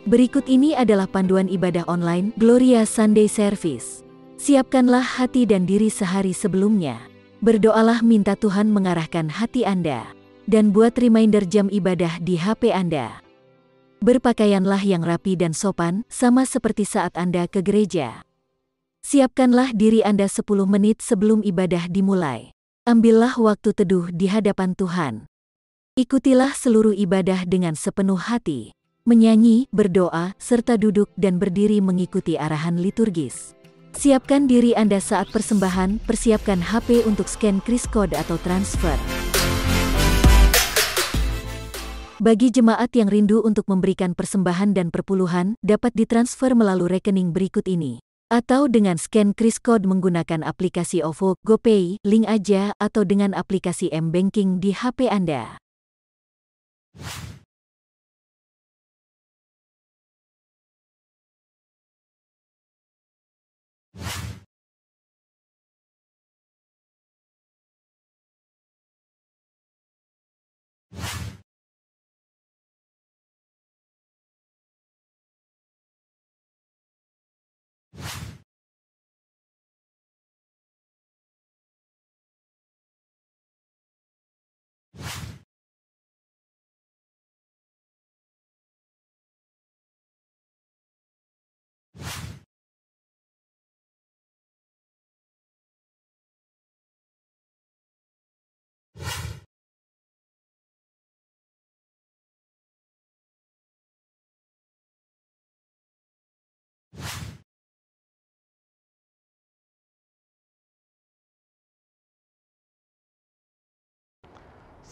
Berikut ini adalah panduan ibadah online Gloria Sunday Service. Siapkanlah hati dan diri sehari sebelumnya. Berdoalah minta Tuhan mengarahkan hati Anda. Dan buat reminder jam ibadah di HP Anda. Berpakaianlah yang rapi dan sopan, sama seperti saat Anda ke gereja. Siapkanlah diri Anda 10 menit sebelum ibadah dimulai. Ambillah waktu teduh di hadapan Tuhan. Ikutilah seluruh ibadah dengan sepenuh hati. Menyanyi, berdoa, serta duduk dan berdiri mengikuti arahan liturgis. Siapkan diri Anda saat persembahan, persiapkan HP untuk scan QR Code atau transfer. Bagi jemaat yang rindu untuk memberikan persembahan dan perpuluhan, dapat ditransfer melalui rekening berikut ini. Atau dengan scan QR Code menggunakan aplikasi OVO, GoPay, link aja, atau dengan aplikasi M-Banking di HP Anda.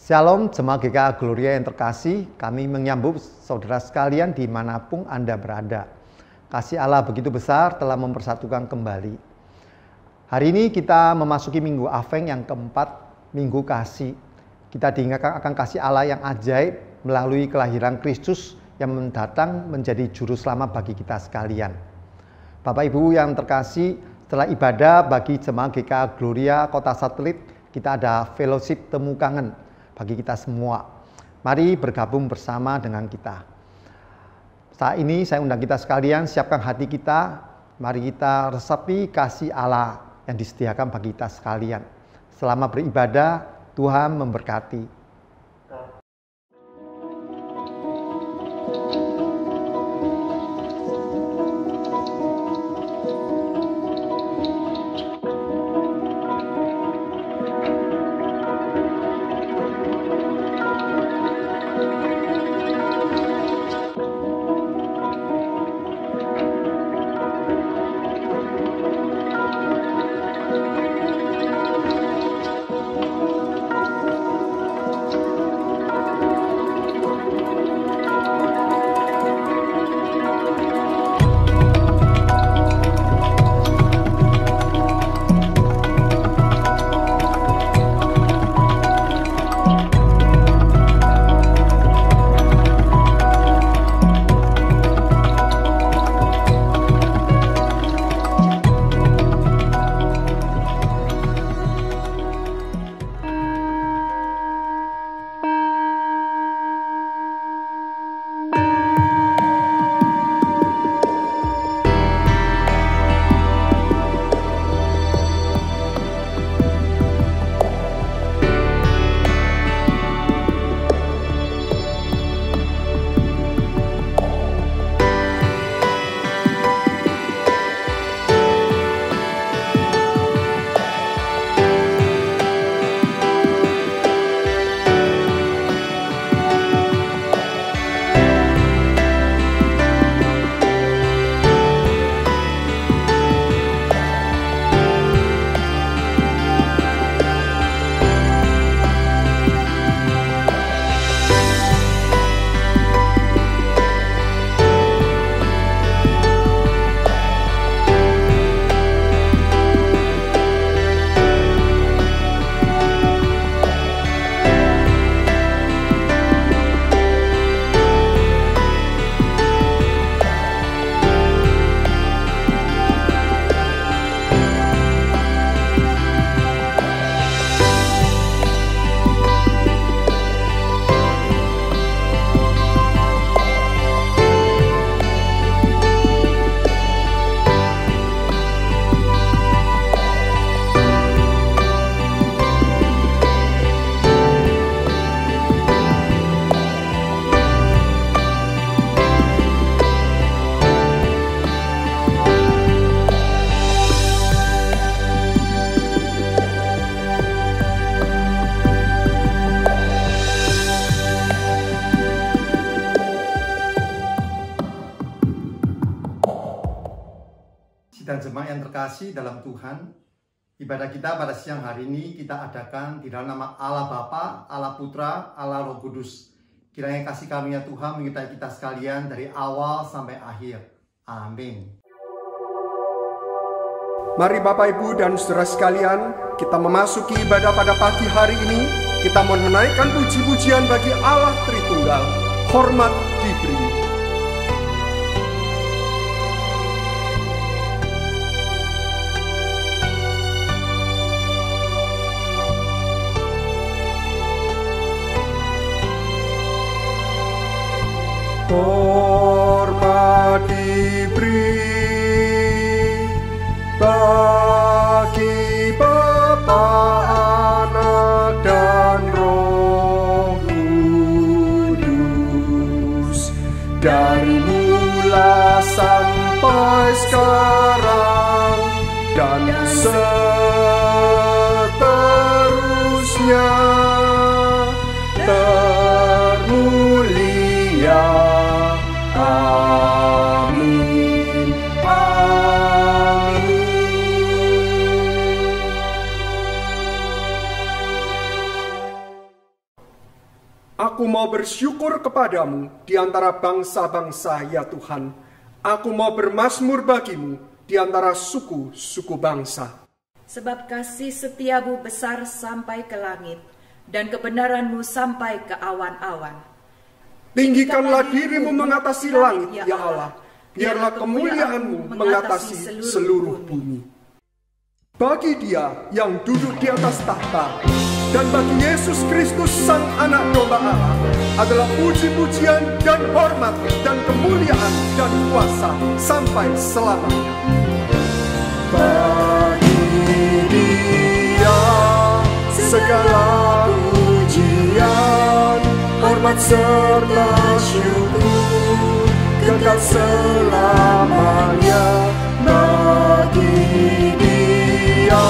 Shalom Jemaat GKA Gloria yang terkasih, kami menyambut saudara sekalian dimanapun Anda berada. Kasih Allah begitu besar telah mempersatukan kembali. Hari ini kita memasuki Minggu Advent yang keempat, Minggu Kasih. Kita diingatkan akan kasih Allah yang ajaib melalui kelahiran Kristus yang mendatang menjadi juru selamat bagi kita sekalian. Bapak Ibu yang terkasih, setelah ibadah bagi Jemaat GKA Gloria Kota Satelit, kita ada fellowship temu kangen bagi kita semua. Mari bergabung bersama dengan kita. Saat ini saya undang kita sekalian, siapkan hati kita. Mari kita resapi kasih Allah yang disediakan bagi kita sekalian. Selama beribadah, Tuhan memberkati. dan jemaat yang terkasih dalam Tuhan, ibadah kita pada siang hari ini kita adakan di dalam nama Allah Bapa, Allah Putra, Allah Roh Kudus. Kiranya kasih karunia Tuhan menyertai kita sekalian dari awal sampai akhir. Amin. Mari Bapak Ibu dan saudara sekalian, kita memasuki ibadah pada pagi hari ini. Kita mau menaikkan puji-pujian bagi Allah Tritunggal. Hormat diberi. Hormat diberi bagi Bapa, Anak, dan Roh Kudus, dari mula sampai sekarang dan seterusnya. Termulia. Amin. Amin. Aku mau bersyukur kepadamu di antara bangsa-bangsa, ya Tuhan. Aku mau bermazmur bagimu di antara suku-suku bangsa. Sebab kasih setiamu besar sampai ke langit, dan kebenaranmu sampai ke awan-awan. Tinggikanlah dirimu mengatasi langit, ya Allah. Biarlah kemuliaanmu mengatasi seluruh bumi. Bagi Dia yang duduk di atas tahta, dan bagi Yesus Kristus Sang Anak Domba Allah, adalah puji-pujian dan hormat dan kemuliaan dan kuasa sampai selamanya. Bagi Dia segala pujian, hormat serta syukur kekal selamanya. Bagi Dia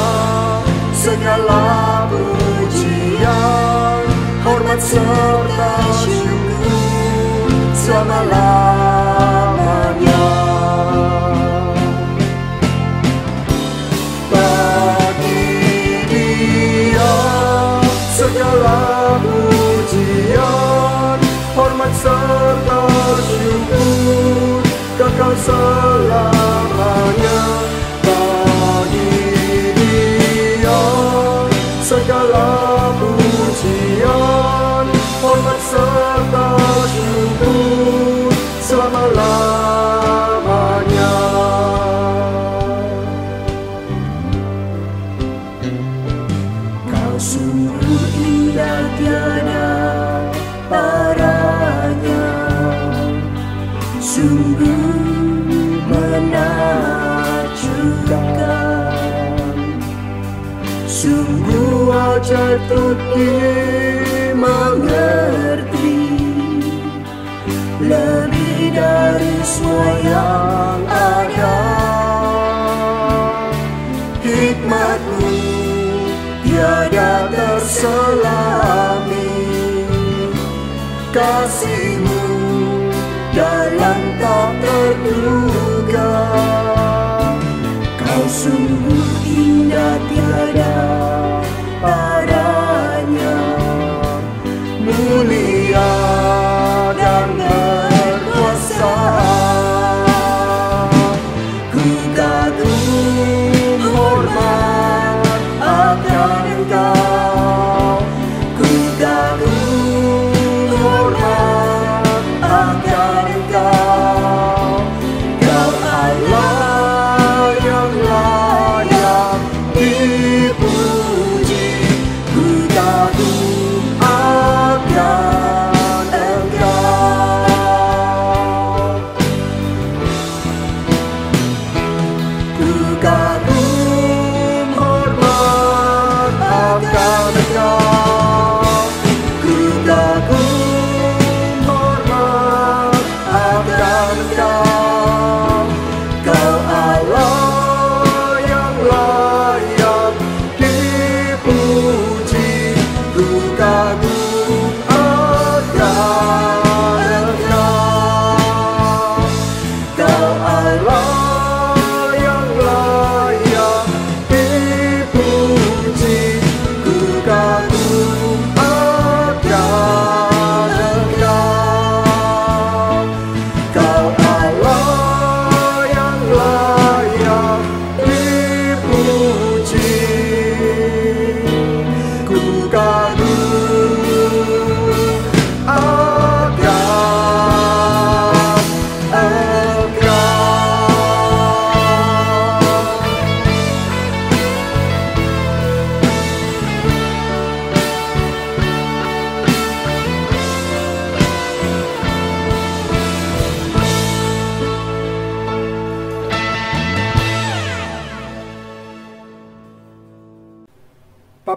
segala pujian, hormat serta syukur selama-lamanya. Bagi Dia segala pujian, hormat serta syukur kekal selamanya. Bagi Dia segala pujian, hormat serta syukur selama-lamanya. Kau sungguh indah, tiada paranya, sungguh menakjubkan, sungguh ajaib untuk dimengerti, lebih dari semua yang ada. Hikmat-Mu tiada terselami, kasih-Mu dalam tak terduga. Kau sungguh indah, tiada paranya, mulia dan berkuasa. Ku kagum hormat akan Engkau, ku kagum hormat akan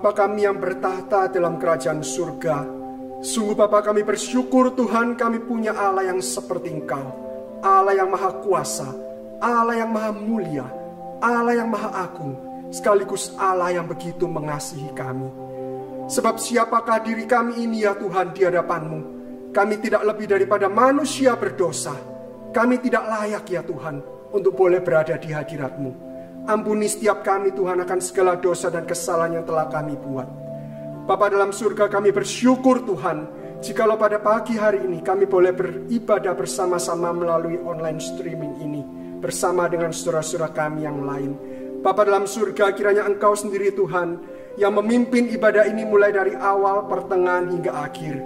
Bapa kami yang bertahta dalam kerajaan surga, sungguh Bapa kami bersyukur Tuhan kami punya Allah yang seperti Engkau, Allah yang maha kuasa, Allah yang maha mulia, Allah yang maha agung, sekaligus Allah yang begitu mengasihi kami. Sebab siapakah diri kami ini ya Tuhan di hadapan-Mu? Kami tidak lebih daripada manusia berdosa. Kami tidak layak ya Tuhan untuk boleh berada di hadirat-Mu. Ampuni setiap kami Tuhan akan segala dosa dan kesalahan yang telah kami buat. Bapa dalam surga, kami bersyukur Tuhan, jikalau pada pagi hari ini kami boleh beribadah bersama-sama melalui online streaming ini, bersama dengan saudara-saudara kami yang lain. Bapa dalam surga, kiranya Engkau sendiri Tuhan, yang memimpin ibadah ini mulai dari awal, pertengahan, hingga akhir.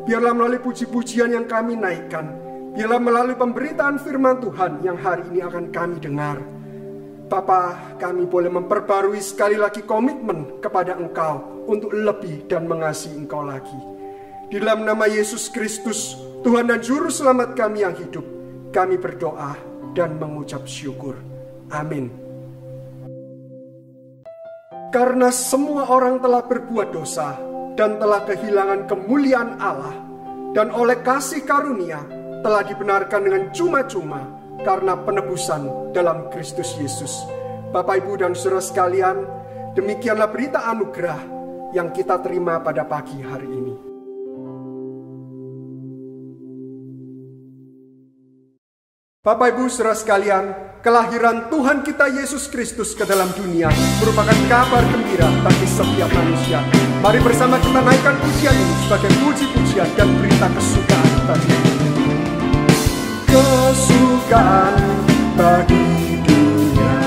Biarlah melalui puji-pujian yang kami naikkan, biarlah melalui pemberitaan firman Tuhan yang hari ini akan kami dengar. Bapa, kami boleh memperbarui sekali lagi komitmen kepada Engkau untuk lebih dan mengasihi Engkau lagi. Di dalam nama Yesus Kristus, Tuhan dan Juru Selamat kami yang hidup, kami berdoa dan mengucap syukur. Amin. Karena semua orang telah berbuat dosa dan telah kehilangan kemuliaan Allah, dan oleh kasih karunia telah dibenarkan dengan cuma-cuma karena penebusan dalam Kristus Yesus. Bapak, Ibu, dan saudara sekalian, demikianlah berita anugerah yang kita terima pada pagi hari ini. Bapak, Ibu, saudara sekalian, kelahiran Tuhan kita Yesus Kristus ke dalam dunia merupakan kabar gembira bagi setiap manusia. Mari bersama kita naikkan pujian ini sebagai puji-pujian dan berita kesukaan bagi kesukaan bagi dunia.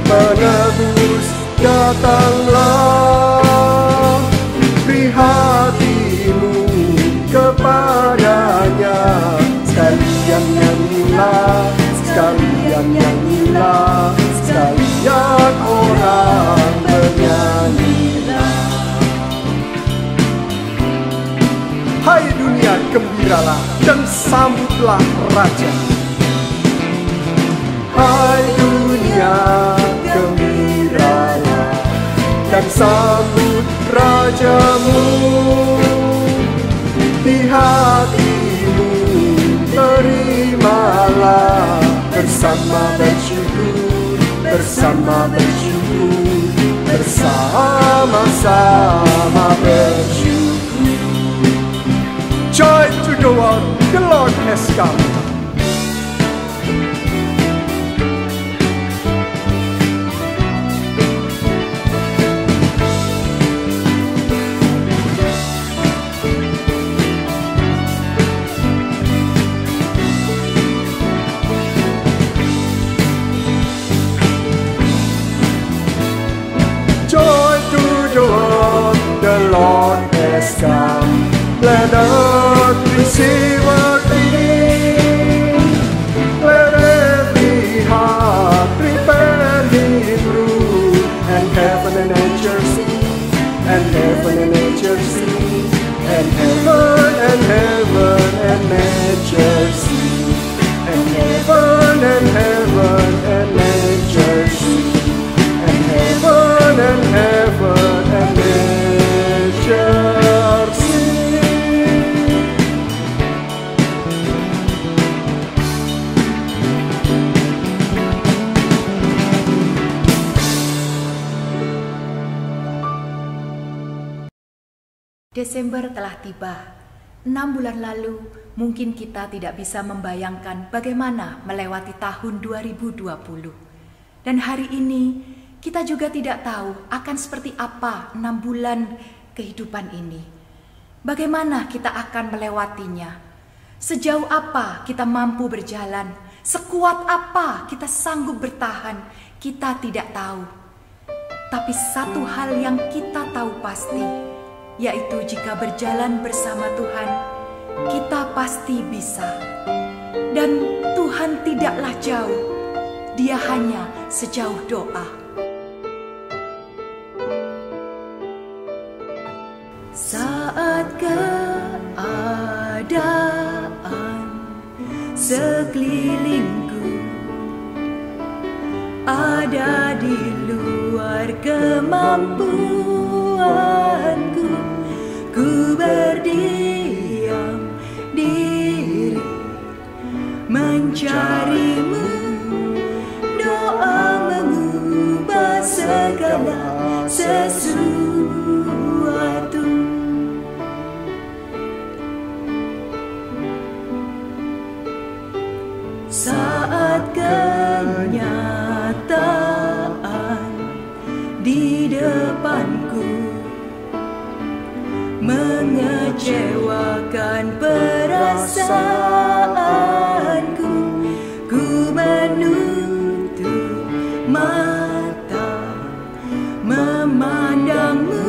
Penebus datanglah, beri hatimu kepadanya. Sekalian nyanyilah, sekalian nyanyilah, sekalian orang bernyanyilah. Hai dunia, gembiralah dan sambutlah Raja. Hai dunia, gembiralah dan sambut Rajamu. Di hatimu terimalah, bersama bersyukur, bersama bersyukur, bersama-sama bersyukur. Joy to the world, the Lord has come. Joy to the world, the Lord has come. Let earth receive a king. Let every heart prepare His rule. And heaven and nature sing, and heaven and nature sing, and heaven and heaven and nature sing, and heaven and heaven and nature sing, and heaven and heaven and nature sing. Desember telah tiba. 6 bulan lalu, mungkin kita tidak bisa membayangkan bagaimana melewati tahun 2020. Dan hari ini, kita juga tidak tahu akan seperti apa 6 bulan kehidupan ini. Bagaimana kita akan melewatinya? Sejauh apa kita mampu berjalan? Sekuat apa kita sanggup bertahan? Kita tidak tahu. Tapi satu hal yang kita tahu pasti, yaitu jika berjalan bersama Tuhan, kita pasti bisa. Dan Tuhan tidaklah jauh, Dia hanya sejauh doa. Saat keadaan sekelilingku ada di luar kemampuanku, Tuhanku, ku berdiam diri mencari-Mu. Doa mengubah segala sesuatu. Saat kenyataan di depanku mengecewakan perasaanku, ku menutup mata memandang-Mu,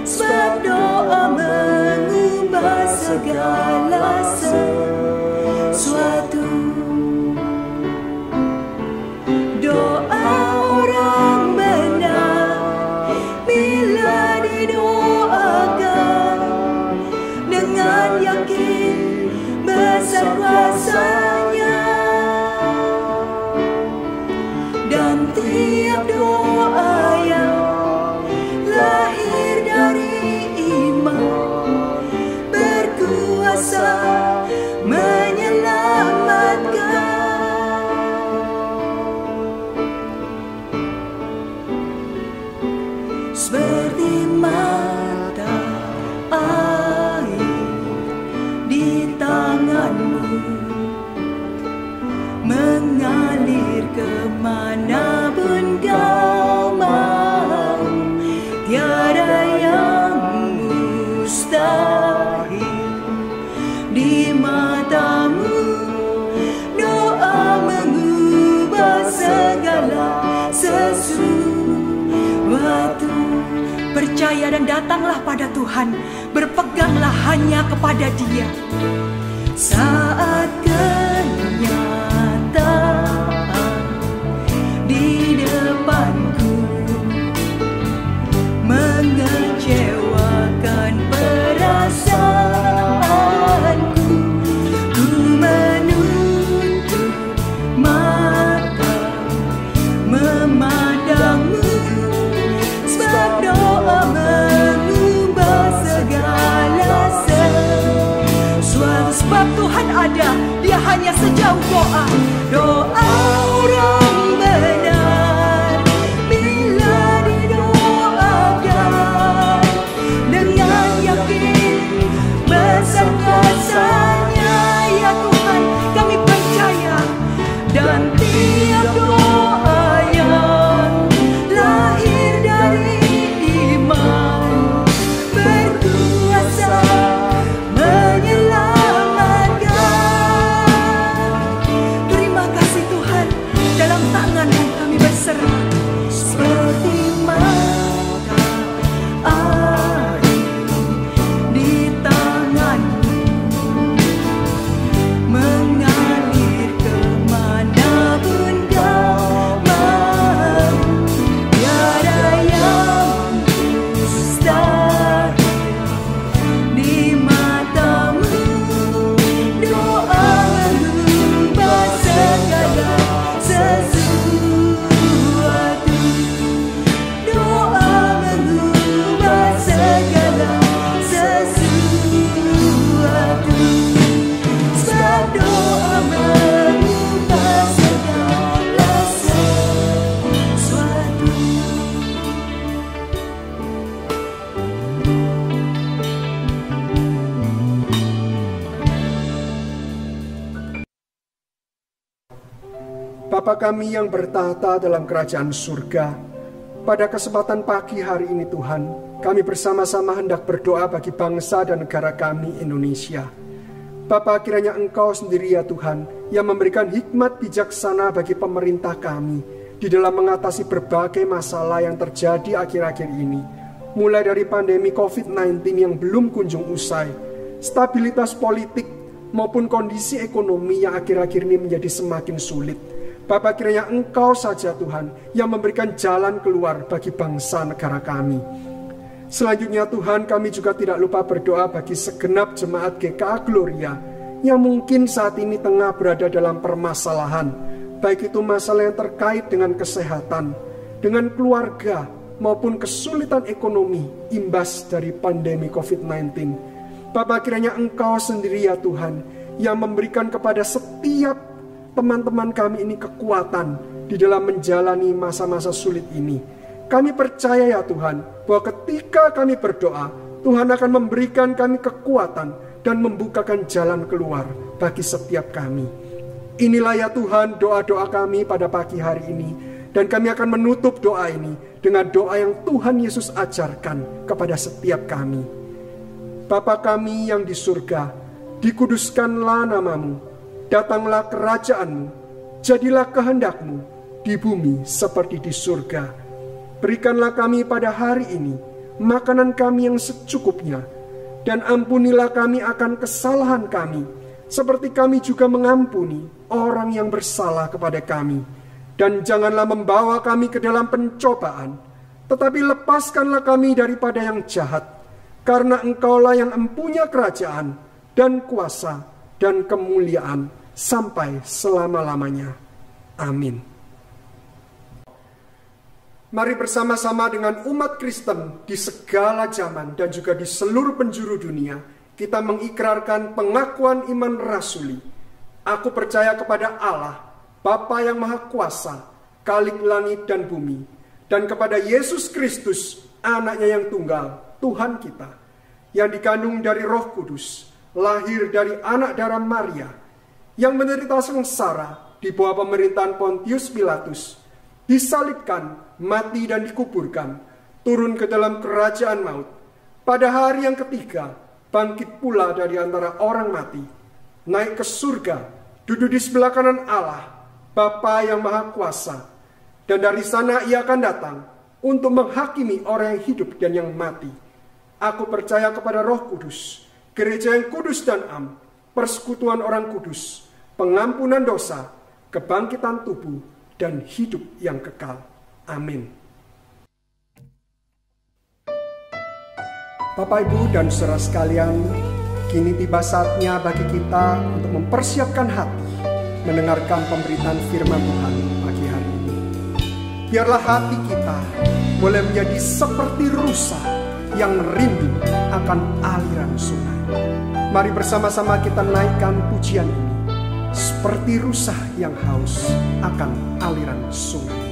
sebab doa mengubah segala sesuatu. Doa orang benar bila didoakan dengan yakin besar kuasa-Nya, dan tiap doa yang lahir dari iman berkuasa menyelamatkan. Seperti mata air di tangan-Mu, mengalir kemanapun Kau mau. Tiada yang mustahil di mata-Mu. Doa mengubah segala sesuatu. Percaya dan datanglah pada Tuhan, berpeganglah hanya kepada Dia. Saat kenyataan di depanku mengecewakan perasaanku, ku menutup mata memandang-Mu, sebab doa mengubah segala sesuatu. Sebab Tuhan ada, Dia hanya sejauh doa. Doa orang benar bila didoakan dengan yakin besar kuasa-Nya. Ya Tuhan, kami percaya, dan tiap doa yang lahir dari iman berkuasa menyelamatkan. Terima kasih Tuhan, dalam tangan-Mu kami berserah. Seperti mata air di tangan-Mu, mengalir kemanapun Kau mau. Tiada yang mustahil di mata-Mu. Doa mengubah segala sesuatu. Doa mengubah segala sesuatu. Sebab doa mengubah segala sesuatu. Bapa kami yang bertahta dalam kerajaan surga, pada kesempatan pagi hari ini Tuhan, kami bersama-sama hendak berdoa bagi bangsa dan negara kami Indonesia. Bapa, kiranya Engkau sendiri ya Tuhan, yang memberikan hikmat bijaksana bagi pemerintah kami di dalam mengatasi berbagai masalah yang terjadi akhir-akhir ini. Mulai dari pandemi COVID-19 yang belum kunjung usai, stabilitas politik maupun kondisi ekonomi yang akhir-akhir ini menjadi semakin sulit. Bapa, kiranya Engkau saja Tuhan yang memberikan jalan keluar bagi bangsa negara kami. Selanjutnya Tuhan, kami juga tidak lupa berdoa bagi segenap jemaat GKA Gloria yang mungkin saat ini tengah berada dalam permasalahan, baik itu masalah yang terkait dengan kesehatan, dengan keluarga, maupun kesulitan ekonomi imbas dari pandemi COVID-19. Bapa, kiranya Engkau sendiri ya Tuhan yang memberikan kepada setiap teman-teman kami ini kekuatan di dalam menjalani masa-masa sulit ini. Kami percaya ya Tuhan bahwa ketika kami berdoa, Tuhan akan memberikan kami kekuatan dan membukakan jalan keluar bagi setiap kami. Inilah ya Tuhan doa-doa kami pada pagi hari ini. Dan kami akan menutup doa ini dengan doa yang Tuhan Yesus ajarkan kepada setiap kami. Bapa kami yang di surga, dikuduskanlah namamu, datanglah kerajaan-Mu, jadilah kehendak-Mu di bumi seperti di surga. Berikanlah kami pada hari ini makanan kami yang secukupnya, dan ampunilah kami akan kesalahan kami, seperti kami juga mengampuni orang yang bersalah kepada kami. Dan janganlah membawa kami ke dalam pencobaan, tetapi lepaskanlah kami daripada yang jahat, karena Engkaulah yang empunya kerajaan dan kuasa dan kemuliaan sampai selama-lamanya. Amin. Mari bersama-sama dengan umat Kristen di segala zaman dan juga di seluruh penjuru dunia, kita mengikrarkan pengakuan iman rasuli. Aku percaya kepada Allah, Bapa yang Maha Kuasa, Khalik langit dan bumi, dan kepada Yesus Kristus, anaknya yang tunggal, Tuhan kita, yang dikandung dari Roh Kudus, lahir dari anak darah Maria, yang menderita sengsara di bawah pemerintahan Pontius Pilatus, disalibkan, mati dan dikuburkan, turun ke dalam kerajaan maut. Pada hari yang ketiga, bangkit pula dari antara orang mati, naik ke surga, duduk di sebelah kanan Allah, Bapa yang Maha Kuasa, dan dari sana ia akan datang untuk menghakimi orang yang hidup dan yang mati. Aku percaya kepada Roh Kudus, gereja yang kudus dan am, persekutuan orang kudus, pengampunan dosa, kebangkitan tubuh, dan hidup yang kekal. Amin. Bapak, Ibu, dan saudara sekalian, kini tiba saatnya bagi kita untuk mempersiapkan hati mendengarkan pemberitaan firman Tuhan pagi hari ini. Biarlah hati kita boleh menjadi seperti rusa yang rindu akan aliran sungai. Mari bersama-sama kita naikkan pujian ini, seperti rusa yang haus akan aliran sungai.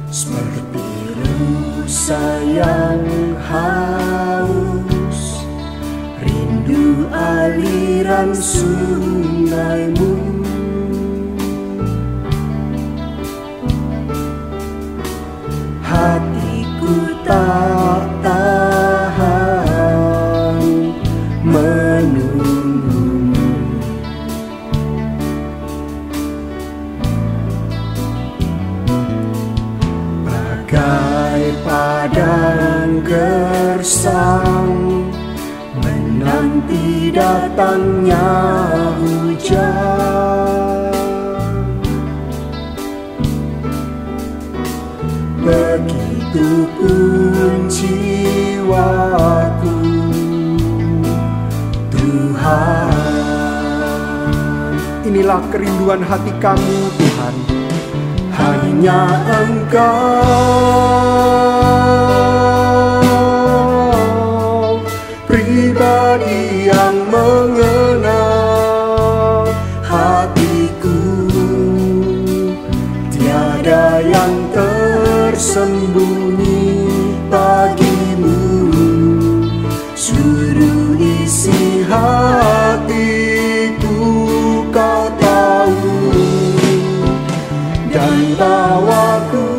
Seperti rusa yang haus, rindu aliran sungai-Mu. Hatiku tak tahan menunggu-Mu. Bagai padang gersang menanti datangnya hujan, begitupun jiwaku, Tuhan. Inilah kerinduan hati kami, Tuhan. Hanya Engkau, pribadi yang mengenal hatiku, tiada yang tersembunyi bagimu. Suruh isi hatiku, Kau tahu, dan bawaku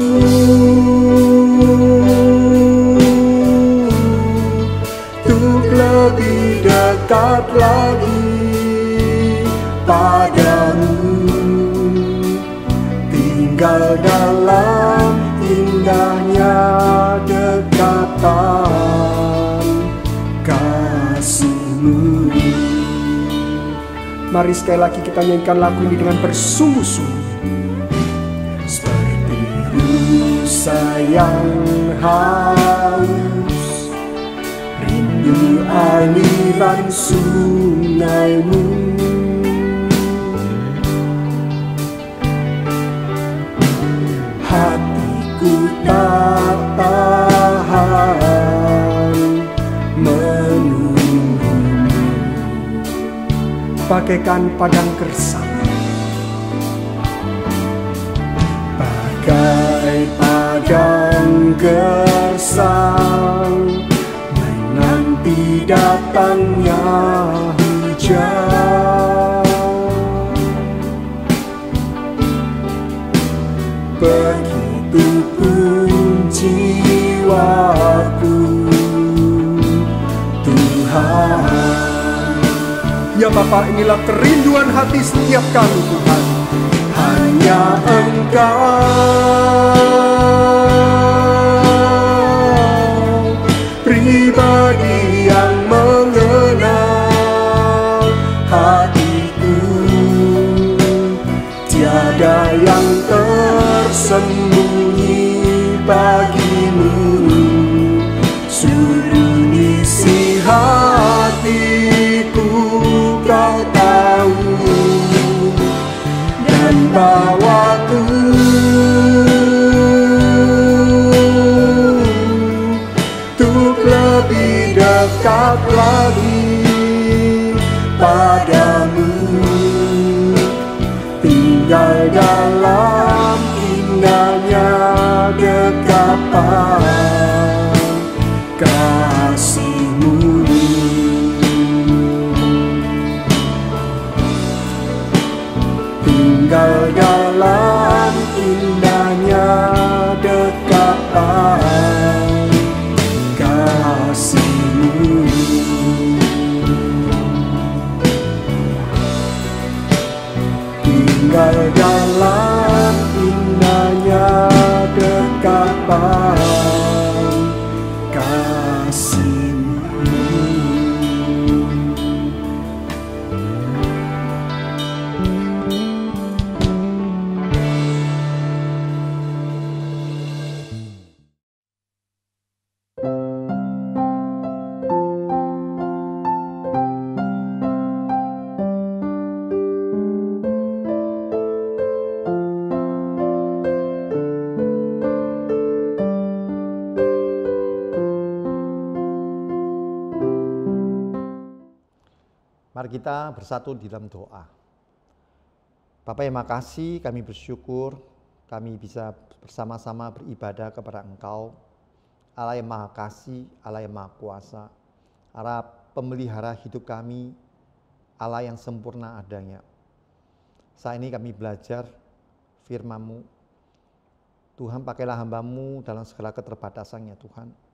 untuk lebih dekat lagi padamu, tinggal dalam indahnya dekatan kasih-Mu. Mari sekali lagi kita nyanyikan lagu ini dengan bersungguh-sungguh. Seperti rusa yang haus, rindu aliran sungai-Mu. menunggumu bagaikan padang gersang, bagai padang gersang menanti datangnya hujan. Begitupun jiwaku, Tuhan. Ya Bapa, inilah kerinduan hati setiap kami Tuhan. Hanya Engkau pribadi yang mengenal hatiku, tiada yang tersembunyi bagimu. Seluruh isi hatiku Kau tahu, dan bawaku untuk lebih dekat lagi padamu, tinggal dalam indahnya dekapan kasih-Mu. Tinggal dalam indahnya dekapan kasih-Mu. Tinggal dalam indahnya dekapan kasih-Mu. Mari kita bersatu di dalam doa. Bapak yang makasih, kami bersyukur kami bisa bersama-sama beribadah kepada Engkau, Allah yang Maha Kasih, Allah yang Maha Kuasa, Allah pemelihara hidup kami, Allah yang sempurna adanya. Saat ini kami belajar firman-Mu. Tuhan, pakailah hamba-Mu dalam segala keterbatasannya Tuhan.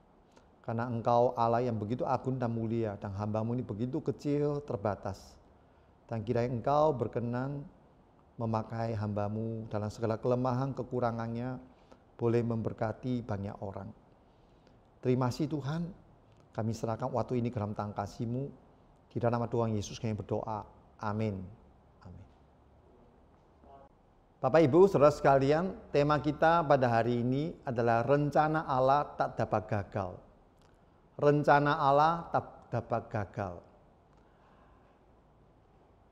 Karena Engkau Allah yang begitu agung dan mulia, dan hamba-Mu ini begitu kecil, terbatas. Dan kiranya Engkau berkenan memakai hamba-Mu dalam segala kelemahan, kekurangannya, boleh memberkati banyak orang. Terima kasih Tuhan, kami serahkan waktu ini ke dalam tangan kasih-Mu. Di dalam nama Tuhan Yesus kami berdoa. Amin. Amin. Bapak Ibu, saudara sekalian, tema kita pada hari ini adalah rencana Allah tak dapat gagal. Rencana Allah tak dapat gagal.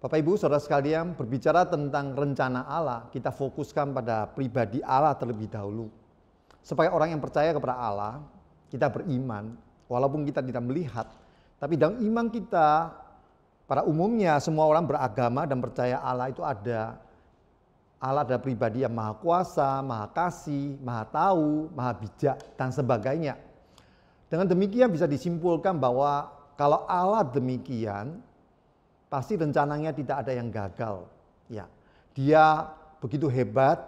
Bapak Ibu saudara sekalian, berbicara tentang rencana Allah, kita fokuskan pada pribadi Allah terlebih dahulu. Sebagai orang yang percaya kepada Allah, kita beriman, walaupun kita tidak melihat, tapi dalam iman kita, pada umumnya semua orang beragama dan percaya Allah itu ada. Allah adalah pribadi yang maha kuasa, maha kasih, maha tahu, maha bijak, dan sebagainya. Dengan demikian bisa disimpulkan bahwa kalau Allah demikian, pasti rencananya tidak ada yang gagal. Ya, Dia begitu hebat,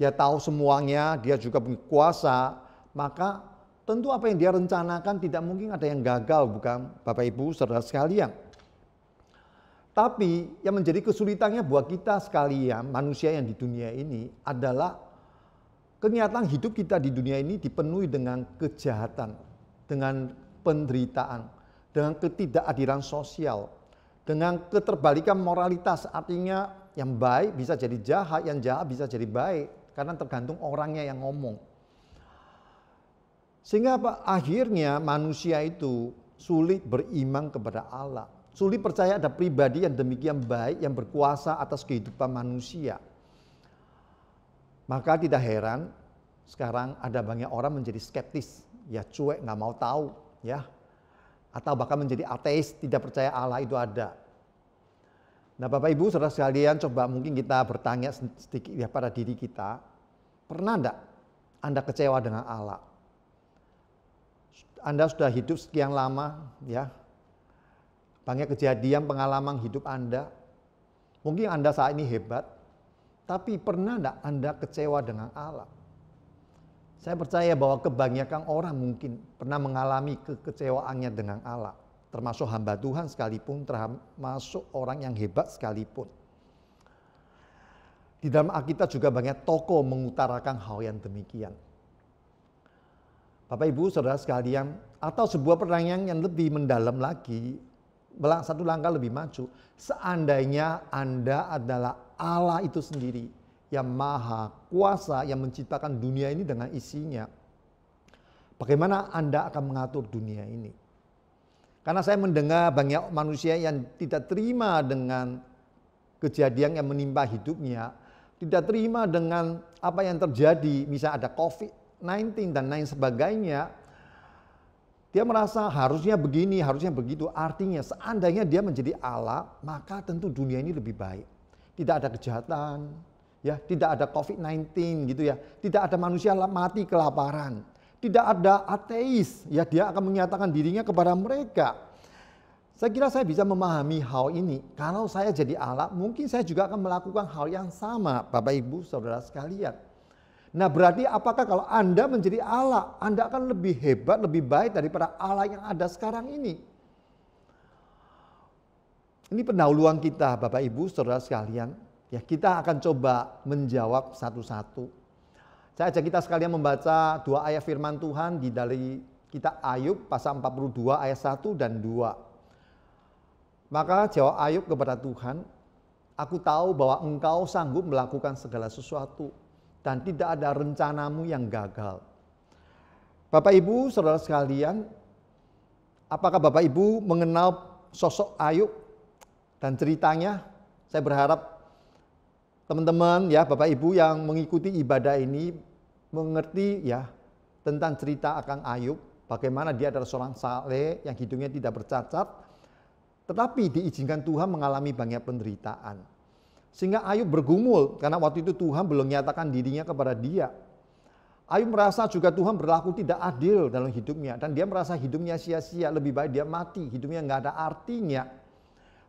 Dia tahu semuanya, Dia juga punya kuasa, maka tentu apa yang Dia rencanakan tidak mungkin ada yang gagal, bukan Bapak Ibu saudara sekalian. Tapi yang menjadi kesulitannya buat kita sekalian, manusia yang di dunia ini adalah kenyataan hidup kita di dunia ini dipenuhi dengan kejahatan, dengan penderitaan, dengan ketidakadilan sosial, dengan keterbalikan moralitas. Artinya yang baik bisa jadi jahat, yang jahat bisa jadi baik, karena tergantung orangnya yang ngomong. Sehingga akhirnya manusia itu sulit beriman kepada Allah, sulit percaya ada pribadi yang demikian baik, yang berkuasa atas kehidupan manusia. Maka tidak heran sekarang ada banyak orang menjadi skeptis, ya cuek, nggak mau tahu, ya. atau bahkan menjadi ateis, tidak percaya Allah itu ada. Nah Bapak Ibu saudara sekalian, coba mungkin kita bertanya sedikit ya pada diri kita, pernah enggak Anda kecewa dengan Allah? Anda sudah hidup sekian lama ya, banyak kejadian pengalaman hidup Anda, mungkin Anda saat ini hebat, tapi pernah enggak Anda kecewa dengan Allah? Saya percaya bahwa kebanyakan orang mungkin pernah mengalami kekecewaannya dengan Allah. Termasuk hamba Tuhan sekalipun, termasuk orang yang hebat sekalipun. Di dalam Alkitab juga banyak tokoh mengutarakan hal yang demikian. Bapak Ibu saudara sekalian, atau sebuah pertanyaan yang lebih mendalam lagi, satu langkah lebih maju. Seandainya Anda adalah Allah itu sendiri, yang maha kuasa, yang menciptakan dunia ini dengan isinya, bagaimana Anda akan mengatur dunia ini? Karena saya mendengar banyak manusia yang tidak terima dengan kejadian yang menimpa hidupnya, tidak terima dengan apa yang terjadi, misalnya ada COVID-19 dan lain sebagainya. Dia merasa harusnya begini, harusnya begitu. Artinya seandainya dia menjadi Allah, maka tentu dunia ini lebih baik. Tidak ada kejahatan, ya, tidak ada COVID-19 gitu ya, tidak ada manusia mati kelaparan. Tidak ada ateis, ya dia akan menyatakan dirinya kepada mereka. Saya kira saya bisa memahami hal ini. Kalau saya jadi Allah, mungkin saya juga akan melakukan hal yang sama, Bapak Ibu, Saudara sekalian. Nah berarti apakah kalau Anda menjadi Allah, Anda akan lebih hebat, lebih baik daripada Allah yang ada sekarang ini? Ini pendahuluan kita, Bapak Ibu, Saudara sekalian. Ya kita akan coba menjawab satu-satu. Saya ajak kita sekalian membaca dua ayat firman Tuhan dari kitab Ayub pasal 42 ayat 1 dan 2. Maka jawab Ayub kepada Tuhan, aku tahu bahwa engkau sanggup melakukan segala sesuatu dan tidak ada rencanamu yang gagal. Bapak Ibu, saudara sekalian, apakah Bapak Ibu mengenal sosok Ayub dan ceritanya? Saya berharap teman-teman ya Bapak Ibu yang mengikuti ibadah ini mengerti ya tentang cerita akan Ayub, bagaimana dia adalah seorang saleh yang hidupnya tidak bercacat, tetapi diizinkan Tuhan mengalami banyak penderitaan. Sehingga Ayub bergumul karena waktu itu Tuhan belum menyatakan dirinya kepada dia. Ayub merasa juga Tuhan berlaku tidak adil dalam hidupnya dan dia merasa hidupnya sia-sia, lebih baik dia mati, hidupnya nggak ada artinya.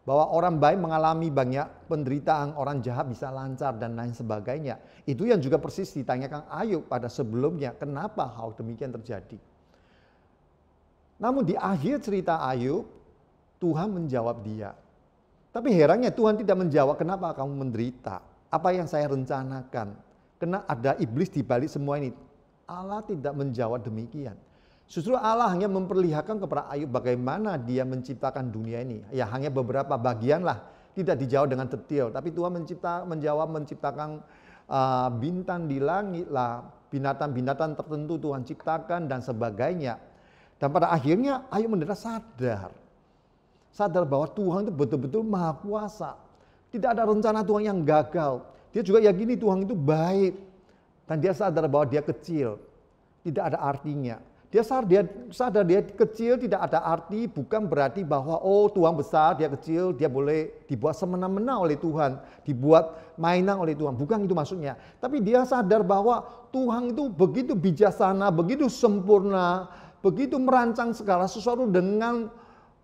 Bahwa orang baik mengalami banyak penderitaan, orang jahat bisa lancar dan lain sebagainya. Itu yang juga persis ditanyakan Ayub pada sebelumnya, kenapa hal demikian terjadi. Namun di akhir cerita Ayub, Tuhan menjawab dia. Tapi herannya Tuhan tidak menjawab kenapa kamu menderita, apa yang saya rencanakan. Karena ada iblis di balik semua ini. Allah tidak menjawab demikian. Justru Allah hanya memperlihatkan kepada Ayub bagaimana dia menciptakan dunia ini. Ya hanya beberapa bagian lah, tidak dijawab dengan detail. Tapi Tuhan menciptakan bintang di langit lah, binatang-binatang tertentu Tuhan ciptakan dan sebagainya. Dan pada akhirnya Ayub mendadak sadar bahwa Tuhan itu betul-betul maha kuasa. Tidak ada rencana Tuhan yang gagal. Dia juga yakini Tuhan itu baik. Dan dia sadar bahwa dia kecil, tidak ada artinya. Dia sadar dia kecil tidak ada arti, bukan berarti bahwa oh Tuhan besar, dia kecil, dia boleh dibuat semena-mena oleh Tuhan, dibuat mainan oleh Tuhan. Bukan itu maksudnya. Tapi dia sadar bahwa Tuhan itu begitu bijaksana, begitu sempurna, begitu merancang segala sesuatu dengan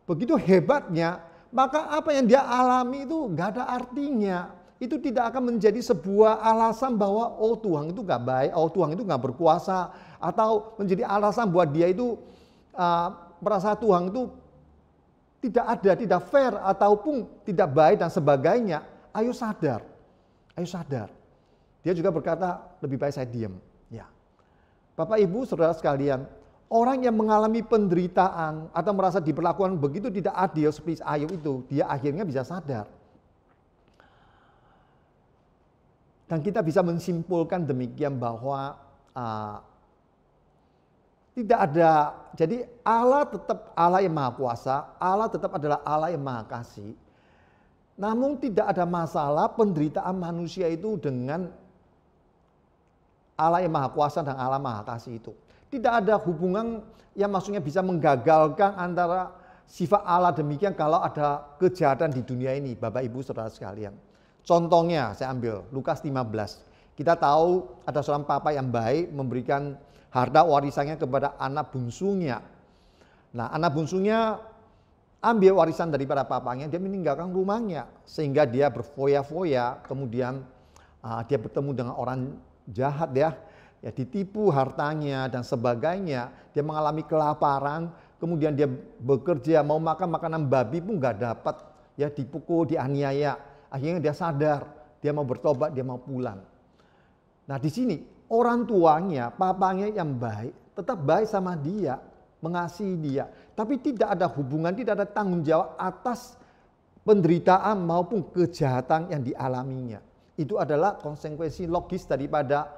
begitu hebatnya. Maka apa yang dia alami itu gak ada artinya. Itu tidak akan menjadi sebuah alasan bahwa oh Tuhan itu gak baik, oh Tuhan itu gak berkuasa, atau menjadi alasan buat dia itu merasa Tuhan itu tidak ada, tidak fair, ataupun tidak baik dan sebagainya. Ayo sadar. Dia juga berkata lebih baik saya diam. Ya. Bapak Ibu saudara sekalian, orang yang mengalami penderitaan atau merasa diperlakukan begitu tidak adil seperti Ayub itu, dia akhirnya bisa sadar. Dan kita bisa menyimpulkan demikian bahwa tidak ada, jadi Allah tetap Allah yang maha kuasa, Allah tetap adalah Allah yang maha kasih. Namun tidak ada masalah penderitaan manusia itu dengan Allah yang maha kuasa dan Allah maha kasih itu. Tidak ada hubungan yang maksudnya bisa menggagalkan antara sifat Allah demikian kalau ada kejahatan di dunia ini, Bapak Ibu Saudara sekalian. Contohnya saya ambil Lukas 15. Kita tahu ada seorang papa yang baik memberikan harta warisannya kepada anak bungsunya. Nah, anak bungsunya ambil warisan daripada papanya, dia meninggalkan rumahnya sehingga dia berfoya-foya, kemudian dia bertemu dengan orang jahat ya ditipu hartanya dan sebagainya, dia mengalami kelaparan, kemudian dia bekerja mau makan makanan babi pun nggak dapat, ya dipukul, dianiaya, akhirnya dia sadar, dia mau bertobat, dia mau pulang. Nah di sini orang tuanya, papanya yang baik, tetap baik sama dia, mengasihi dia, tapi tidak ada hubungan, tidak ada tanggung jawab atas penderitaan maupun kejahatan yang dialaminya. Itu adalah konsekuensi logis daripada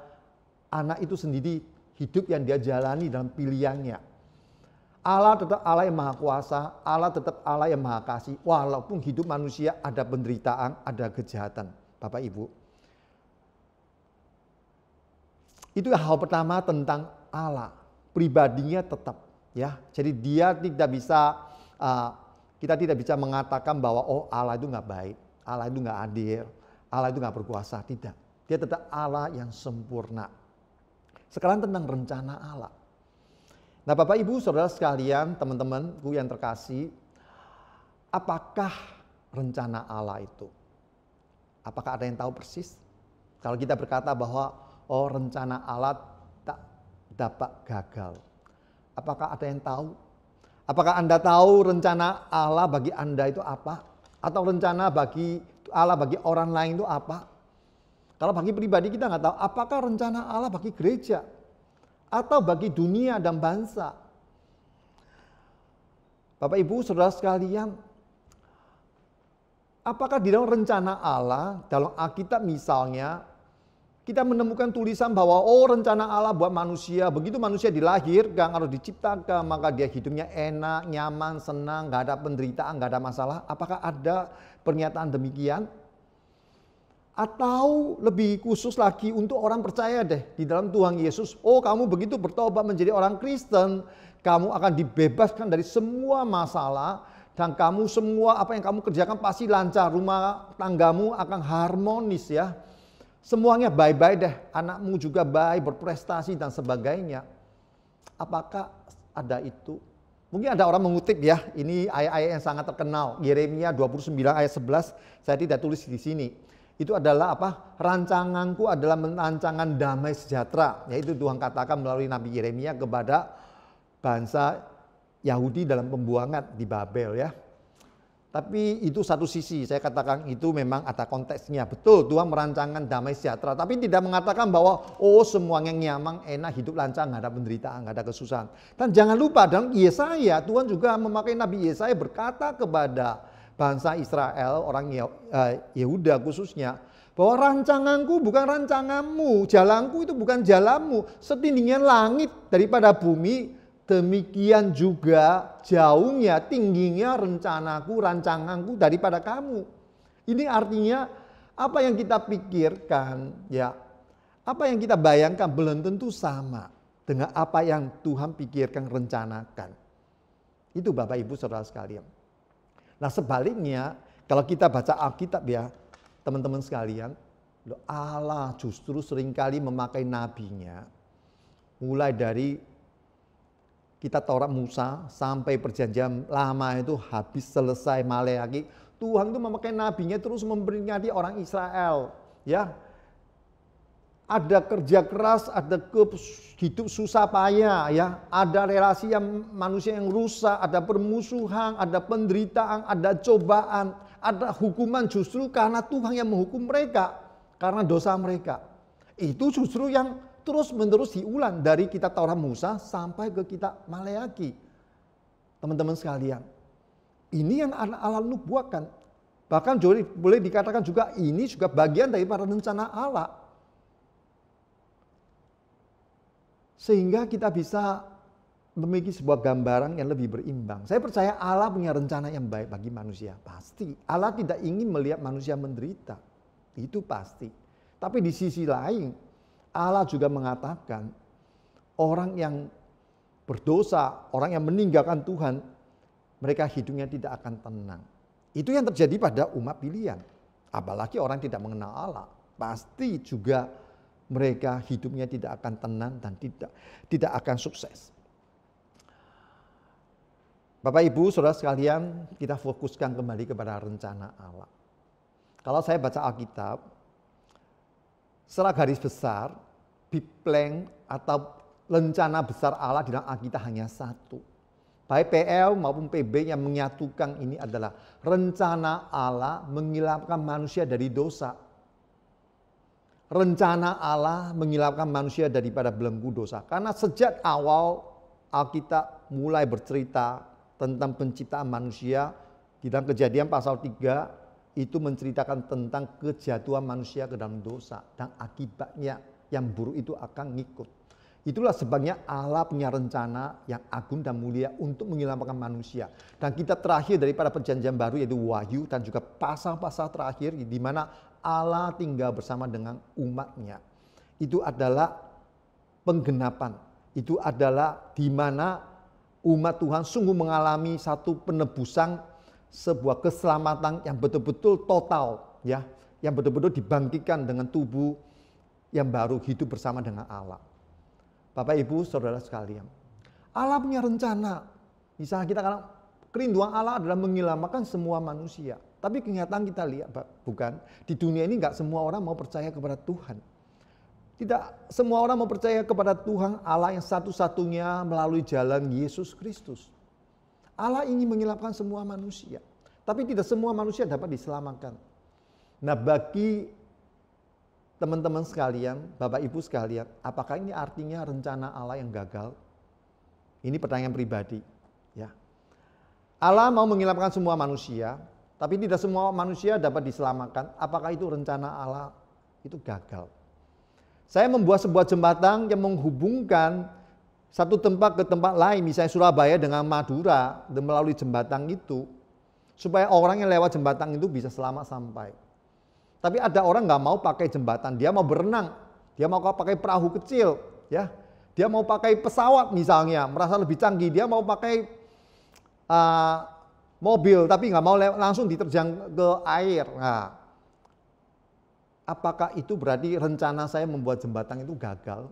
anak itu sendiri, hidup yang dia jalani dalam pilihannya. Allah tetap Allah yang maha kuasa, Allah tetap Allah yang maha kasih, walaupun hidup manusia ada penderitaan, ada kejahatan, Bapak Ibu. Itu hal pertama tentang Allah, pribadinya tetap ya. Jadi dia tidak bisa, kita tidak bisa mengatakan bahwa oh Allah itu nggak baik, Allah itu nggak adil, Allah itu nggak berkuasa, tidak. Dia tetap Allah yang sempurna. Sekarang tentang rencana Allah. Nah Bapak Ibu Saudara sekalian, teman-temanku yang terkasih, apakah rencana Allah itu? Apakah ada yang tahu persis? Kalau kita berkata bahwa oh rencana Allah tak dapat gagal. Apakah ada yang tahu? Apakah Anda tahu rencana Allah bagi Anda itu apa? Atau rencana bagi Allah bagi orang lain itu apa? Kalau bagi pribadi kita nggak tahu, apakah rencana Allah bagi gereja? Atau bagi dunia dan bangsa? Bapak Ibu Saudara sekalian, apakah di dalam rencana Allah, dalam Alkitab misalnya, kita menemukan tulisan bahwa oh rencana Allah buat manusia, begitu manusia dilahirkan atau diciptakan, maka dia hidupnya enak, nyaman, senang, gak ada penderitaan, gak ada masalah. Apakah ada pernyataan demikian? Atau lebih khusus lagi untuk orang percaya deh di dalam Tuhan Yesus. Oh kamu begitu bertobat menjadi orang Kristen, kamu akan dibebaskan dari semua masalah. Dan kamu semua apa yang kamu kerjakan pasti lancar, rumah tanggamu akan harmonis ya. Semuanya baik-baik deh, anakmu juga baik, berprestasi dan sebagainya. Apakah ada itu? Mungkin ada orang mengutip ya, ini ayat-ayat yang sangat terkenal. Yeremia 29 ayat 11, saya tidak tulis di sini. Itu adalah apa? Rancanganku adalah rancangan damai sejahtera. Yaitu Tuhan katakan melalui Nabi Yeremia kepada bangsa Yahudi dalam pembuangan di Babel ya. Tapi itu satu sisi, saya katakan itu memang ada konteksnya. Betul, Tuhan merancangkan damai sejahtera. Tapi tidak mengatakan bahwa oh semuanya nyaman, enak, hidup lancar, nggak ada penderitaan, nggak ada kesusahan. Dan jangan lupa dalam Yesaya, Tuhan juga memakai Nabi Yesaya berkata kepada bangsa Israel, orang Yehuda khususnya, bahwa rancanganku bukan rancanganmu, jalanku itu bukan jalanmu, setingginya langit daripada bumi, demikian juga jauhnya, tingginya rencanaku, rancanganku daripada kamu. Ini artinya apa yang kita pikirkan, ya, apa yang kita bayangkan belum tentu sama dengan apa yang Tuhan pikirkan, rencanakan. Itu Bapak Ibu Saudara sekalian. Nah sebaliknya, kalau kita baca Alkitab ya, teman-teman sekalian, Allah justru seringkali memakai nabinya, mulai dari kita Taurat Musa sampai perjanjian lama itu habis selesai Maleaki, Tuhan itu memakai nabinya terus memperingati orang Israel, ya. Ada kerja keras, ada hidup susah payah, ya. Ada relasi yang manusia yang rusak, ada permusuhan, ada penderitaan, ada cobaan, ada hukuman justru karena Tuhan yang menghukum mereka karena dosa mereka. Itu justru yang terus-menerus diulang dari kitab Taurat Musa sampai ke kitab Maleaki. Teman-teman sekalian, ini yang Allah nubuatkan. Bahkan boleh dikatakan juga ini juga bagian daripada rencana Allah. Sehingga kita bisa memiliki sebuah gambaran yang lebih berimbang. Saya percaya Allah punya rencana yang baik bagi manusia. Pasti. Allah tidak ingin melihat manusia menderita. Itu pasti. Tapi di sisi lain, Allah juga mengatakan orang yang berdosa, orang yang meninggalkan Tuhan, mereka hidupnya tidak akan tenang. Itu yang terjadi pada umat pilihan. Apalagi orang tidak mengenal Allah, pasti juga mereka hidupnya tidak akan tenang dan tidak akan sukses. Bapak Ibu, Saudara sekalian, kita fokuskan kembali kepada rencana Allah. Kalau saya baca Alkitab, secara garis besar, big plan atau rencana besar Allah di dalam Alkitab hanya satu. Baik PL maupun PB yang menyatukan ini adalah rencana Allah menyelamatkan manusia dari dosa. Rencana Allah menyelamatkan manusia daripada belenggu dosa. Karena sejak awal Alkitab mulai bercerita tentang penciptaan manusia, di dalam Kejadian pasal 3 itu menceritakan tentang kejatuhan manusia ke dalam dosa dan akibatnya yang buruk itu akan ngikut. Itulah sebabnya Allah punya rencana yang agung dan mulia untuk menyelamatkan manusia. Dan kitab terakhir daripada Perjanjian Baru yaitu Wahyu dan juga pasal-pasal terakhir di mana Allah tinggal bersama dengan umatnya. Itu adalah penggenapan. Itu adalah di mana umat Tuhan sungguh mengalami satu penebusan, sebuah keselamatan yang betul-betul total, ya, yang betul-betul dibangkitkan dengan tubuh yang baru hidup bersama dengan Allah. Bapak Ibu Saudara sekalian, Allah punya rencana. Misalnya kita katakan kerinduan Allah adalah menyelamatkan semua manusia. Tapi kenyataan kita lihat, bukan, di dunia ini nggak semua orang mau percaya kepada Tuhan. Tidak semua orang mau percaya kepada Tuhan Allah yang satu-satunya melalui jalan Yesus Kristus. Allah ingin menyelamatkan semua manusia. Tapi tidak semua manusia dapat diselamatkan. Nah, bagi teman-teman sekalian, Bapak Ibu sekalian, apakah ini artinya rencana Allah yang gagal? Ini pertanyaan pribadi. Ya. Allah mau menyelamatkan semua manusia, tapi tidak semua manusia dapat diselamatkan. Apakah itu rencana Allah itu gagal? Saya membuat sebuah jembatan yang menghubungkan satu tempat ke tempat lain, misalnya Surabaya dengan Madura, dan melalui jembatan itu, supaya orang yang lewat jembatan itu bisa selamat sampai. Tapi ada orang nggak mau pakai jembatan, dia mau berenang, dia mau pakai perahu kecil, ya, dia mau pakai pesawat misalnya, merasa lebih canggih, dia mau pakai mobil, tapi nggak mau langsung diterjang ke air. Nah, apakah itu berarti rencana saya membuat jembatan itu gagal?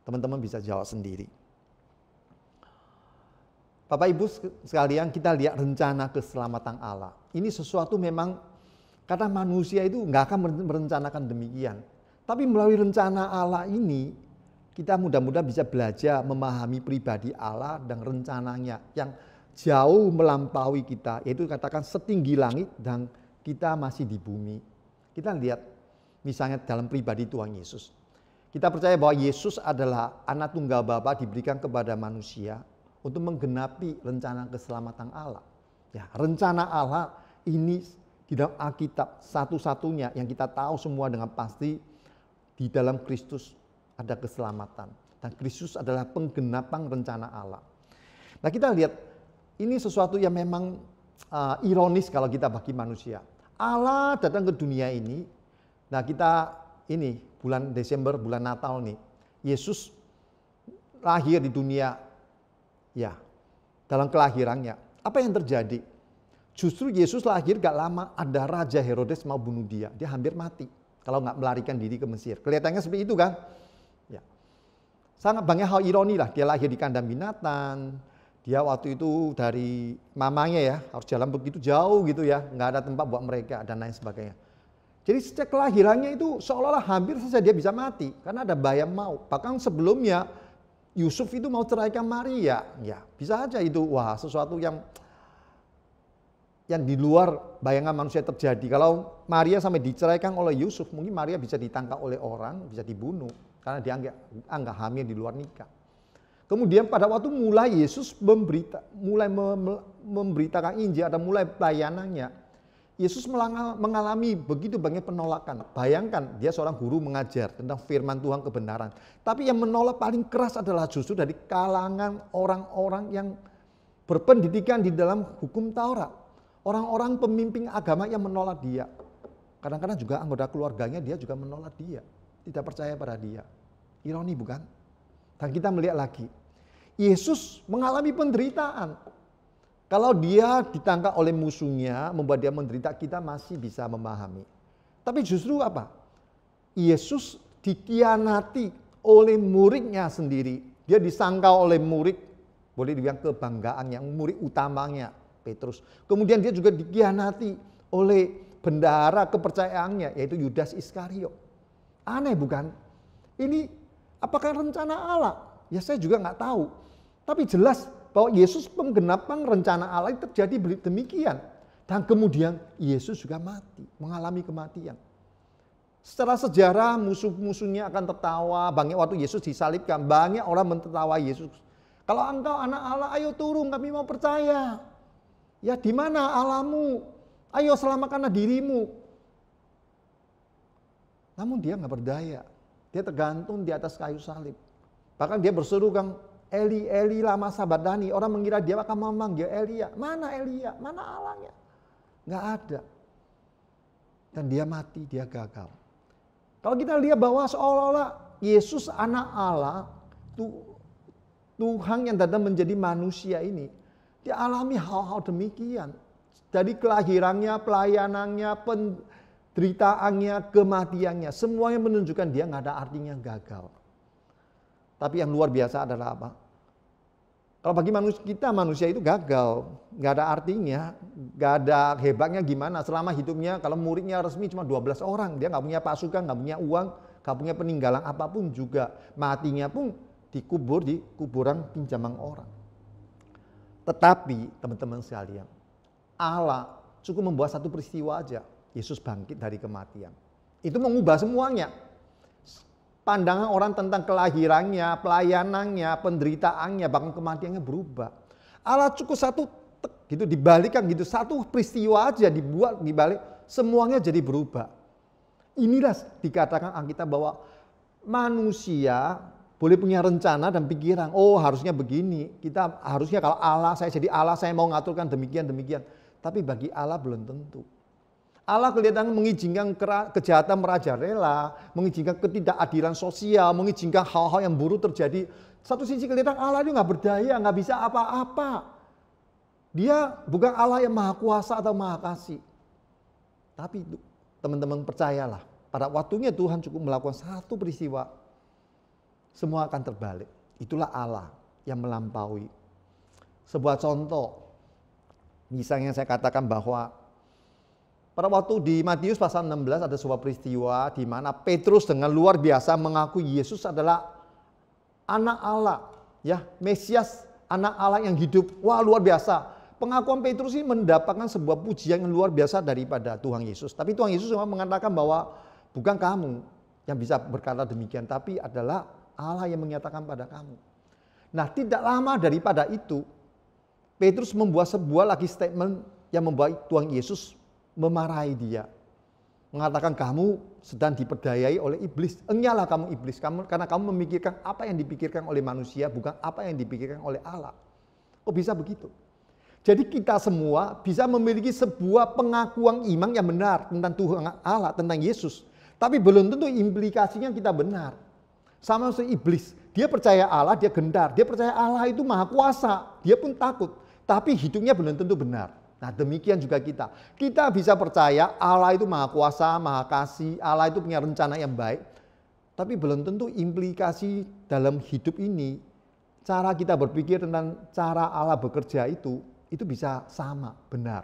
Teman-teman bisa jawab sendiri. Bapak Ibu sekalian, kita lihat rencana keselamatan Allah. Ini sesuatu memang, karena manusia itu nggak akan merencanakan demikian. Tapi melalui rencana Allah ini, kita mudah-mudahan bisa belajar memahami pribadi Allah dan rencananya yang jauh melampaui kita. Yaitu katakan setinggi langit dan kita masih di bumi. Kita lihat misalnya dalam pribadi Tuhan Yesus. Kita percaya bahwa Yesus adalah anak tunggal Bapa diberikan kepada manusia untuk menggenapi rencana keselamatan Allah. Ya, rencana Allah ini di dalam Alkitab satu-satunya yang kita tahu semua dengan pasti, di dalam Kristus ada keselamatan. Dan Kristus adalah penggenapan rencana Allah. Nah, kita lihat ini sesuatu yang memang ironis kalau kita bagi manusia. Allah datang ke dunia ini. Nah, kita ini bulan Desember, bulan Natal nih, Yesus lahir di dunia, ya, dalam kelahirannya. Apa yang terjadi? Justru Yesus lahir gak lama, ada Raja Herodes mau bunuh dia. Dia hampir mati kalau nggak melarikan diri ke Mesir. Kelihatannya seperti itu kan? Ya. Sangat banyak hal ironi lah. Dia lahir di kandang binatang. Dia waktu itu dari mamanya ya, harus jalan begitu jauh gitu ya. Nggak ada tempat buat mereka dan lain sebagainya. Jadi sejak kelahirannya itu seolah-olah hampir saja dia bisa mati. Karena ada bahaya maut. Bahkan sebelumnya Yusuf itu mau ceraikan Maria. Ya, bisa aja itu. Wah, sesuatu yang di luar bayangan manusia terjadi. Kalau Maria sampai diceraikan oleh Yusuf, mungkin Maria bisa ditangkap oleh orang, bisa dibunuh. Karena dia anggap hamil di luar nikah. Kemudian pada waktu mulai Yesus mulai memberitakan Injil, ada mulai pelayanannya. Yesus mengalami begitu banyak penolakan. Bayangkan dia seorang guru mengajar tentang firman Tuhan kebenaran. Tapi yang menolak paling keras adalah justru dari kalangan orang-orang yang berpendidikan di dalam hukum Taurat. Orang-orang pemimpin agama yang menolak dia. Kadang-kadang juga anggota keluarganya dia juga menolak dia. Tidak percaya pada dia. Ironi bukan? Dan kita melihat lagi. Yesus mengalami penderitaan. Kalau dia ditangkap oleh musuhnya, membuat dia menderita, kita masih bisa memahami. Tapi justru apa? Yesus dikhianati oleh muridnya sendiri. Dia disangkal oleh murid, boleh dibilang kebanggaan yang murid utamanya, Petrus. Kemudian dia juga dikhianati oleh bendahara kepercayaannya, yaitu Yudas Iskariot. Aneh bukan? Ini apakah rencana Allah? Ya saya juga nggak tahu. Tapi jelas bahwa Yesus penggenapan rencana Allah itu terjadi demikian. Dan kemudian Yesus juga mati, mengalami kematian. Secara sejarah musuh-musuhnya akan tertawa. Banyak waktu Yesus disalibkan, banyak orang mentertawa Yesus. Kalau engkau anak Allah, ayo turun, kami mau percaya. Ya di mana Allahmu? Ayo selamatkanlah dirimu. Namun dia nggak berdaya. Dia tergantung di atas kayu salib. Bahkan dia berseru kan, Eli, Eli lama sabachthani. Orang mengira dia akan memanggil Elia. Mana Elia? Mana Allahnya? Nggak ada. Dan dia mati, dia gagal. Kalau kita lihat bahwa seolah-olah Yesus anak Allah, Tuhan yang datang menjadi manusia ini, dia alami hal-hal demikian. Dari kelahirannya, pelayanannya, penderitaannya, kematiannya, semuanya menunjukkan dia nggak ada artinya gagal. Tapi yang luar biasa adalah apa? Kalau bagi manusia itu gagal, nggak ada artinya, nggak ada hebatnya gimana. Selama hidupnya, kalau muridnya resmi cuma 12 orang, dia nggak punya pasukan, nggak punya uang, nggak punya peninggalan apapun juga. Matinya pun dikubur di kuburan pinjaman orang. Tetapi teman-teman sekalian, Allah cukup membuat satu peristiwa aja, Yesus bangkit dari kematian. Itu mengubah semuanya. Pandangan orang tentang kelahirannya, pelayanannya, penderitaannya, bahkan kematiannya berubah. Allah cukup satu gitu dibalikkan gitu, satu peristiwa aja dibuat dibalik, semuanya jadi berubah. Inilah dikatakan Alkitab bahwa manusia boleh punya rencana dan pikiran. Oh harusnya begini, kita harusnya kalau Allah, saya jadi Allah, saya mau ngaturkan demikian. Tapi bagi Allah belum tentu. Allah kelihatan mengizinkan kejahatan merajalela, mengizinkan ketidakadilan sosial, mengizinkan hal-hal yang buruk terjadi. Satu sisi kelihatan Allah itu nggak berdaya, nggak bisa apa-apa. Dia bukan Allah yang maha kuasa atau maha kasih. Tapi teman-teman percayalah, pada waktunya Tuhan cukup melakukan satu peristiwa, semua akan terbalik. Itulah Allah yang melampaui. Sebuah contoh, misalnya saya katakan bahwa pada waktu di Matius pasal 16 ada sebuah peristiwa di mana Petrus dengan luar biasa mengaku Yesus adalah anak Allah, ya, Mesias, anak Allah yang hidup. Wah, luar biasa. Pengakuan Petrus ini mendapatkan sebuah pujian yang luar biasa daripada Tuhan Yesus. Tapi Tuhan Yesus memang mengatakan bahwa bukan kamu yang bisa berkata demikian, tapi adalah Allah yang menyatakan pada kamu. Nah, tidak lama daripada itu, Petrus membuat sebuah lagi statement yang membuat Tuhan Yesus memarahi dia. Mengatakan kamu sedang diperdayai oleh iblis. Enyalah kamu iblis, karena kamu memikirkan apa yang dipikirkan oleh manusia, bukan apa yang dipikirkan oleh Allah. Kok bisa begitu? Jadi kita semua bisa memiliki sebuah pengakuan iman yang benar tentang Tuhan Allah, tentang Yesus. Tapi belum tentu implikasinya kita benar. Sama seperti iblis. Dia percaya Allah, dia gendar. Dia percaya Allah itu maha kuasa. Dia pun takut. Tapi hidupnya belum tentu benar. Nah demikian juga kita. Kita bisa percaya Allah itu maha kuasa, maha kasih, Allah itu punya rencana yang baik. Tapi belum tentu implikasi dalam hidup ini, cara kita berpikir tentang cara Allah bekerja itu bisa sama, benar.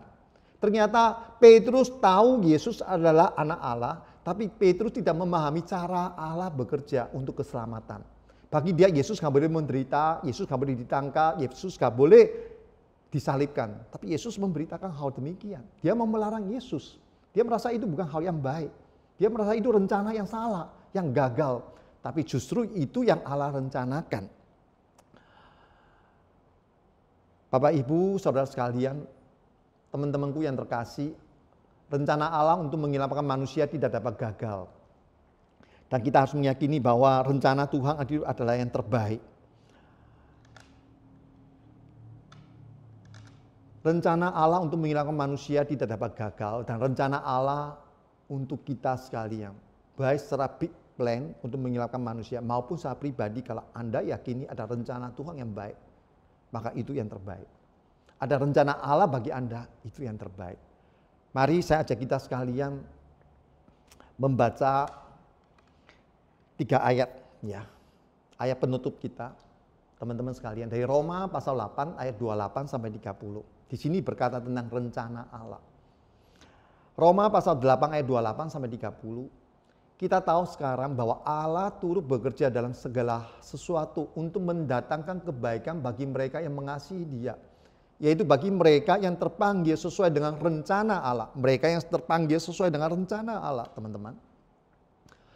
Ternyata Petrus tahu Yesus adalah anak Allah, tapi Petrus tidak memahami cara Allah bekerja untuk keselamatan. Bagi dia Yesus nggak boleh menderita, Yesus nggak boleh ditangkap, Yesus nggak boleh disalibkan. Tapi Yesus memberitakan hal demikian. Dia mau melarang Yesus. Dia merasa itu bukan hal yang baik. Dia merasa itu rencana yang salah, yang gagal. Tapi justru itu yang Allah rencanakan. Bapak, Ibu, saudara sekalian, teman-temanku yang terkasih, rencana Allah untuk menyelamatkan manusia tidak dapat gagal. Dan kita harus meyakini bahwa rencana Tuhan adalah yang terbaik. Rencana Allah untuk menyelamatkan manusia tidak dapat gagal, dan rencana Allah untuk kita sekalian, baik secara big plan untuk menyelamatkan manusia maupun secara pribadi, kalau Anda yakini ada rencana Tuhan yang baik, maka itu yang terbaik. Ada rencana Allah bagi Anda, itu yang terbaik. Mari saya ajak kita sekalian membaca 3 ayat ya. Ayat penutup kita. Teman-teman sekalian dari Roma pasal 8 ayat 28 sampai 30. Di sini berkata tentang rencana Allah. Roma pasal 8 ayat 28 sampai 30. Kita tahu sekarang bahwa Allah turut bekerja dalam segala sesuatu untuk mendatangkan kebaikan bagi mereka yang mengasihi Dia. Yaitu bagi mereka yang terpanggil sesuai dengan rencana Allah. Mereka yang terpanggil sesuai dengan rencana Allah, teman-teman.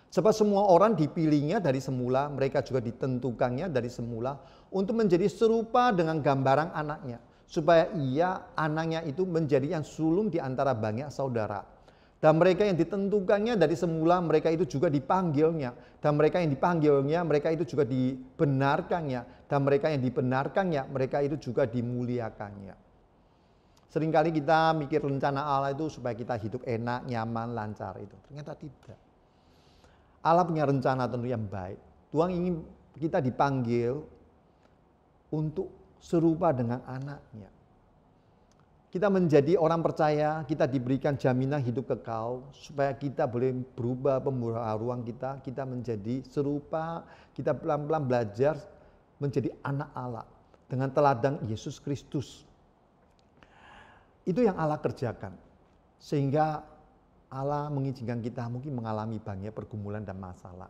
Sebab semua orang dipilihnya dari semula, mereka juga ditentukannya dari semula untuk menjadi serupa dengan gambaran anaknya. Supaya anaknya itu menjadi yang sulung di antara banyak saudara. Dan mereka yang ditentukannya dari semula, mereka itu juga dipanggilnya. Dan mereka yang dipanggilnya, mereka itu juga dibenarkannya. Dan mereka yang dibenarkannya, mereka itu juga dimuliakannya. Seringkali kita mikir rencana Allah itu supaya kita hidup enak, nyaman, lancar itu. Ternyata tidak. Allah punya rencana tentu yang baik. Tuhan ingin kita dipanggil untuk serupa dengan anaknya. Kita menjadi orang percaya, kita diberikan jaminan hidup kekal, supaya kita boleh berubah pembaharuan kita menjadi serupa, kita pelan-pelan belajar menjadi anak Allah dengan teladan Yesus Kristus. Itu yang Allah kerjakan, sehingga Allah mengizinkan kita mungkin mengalami banyak pergumulan dan masalah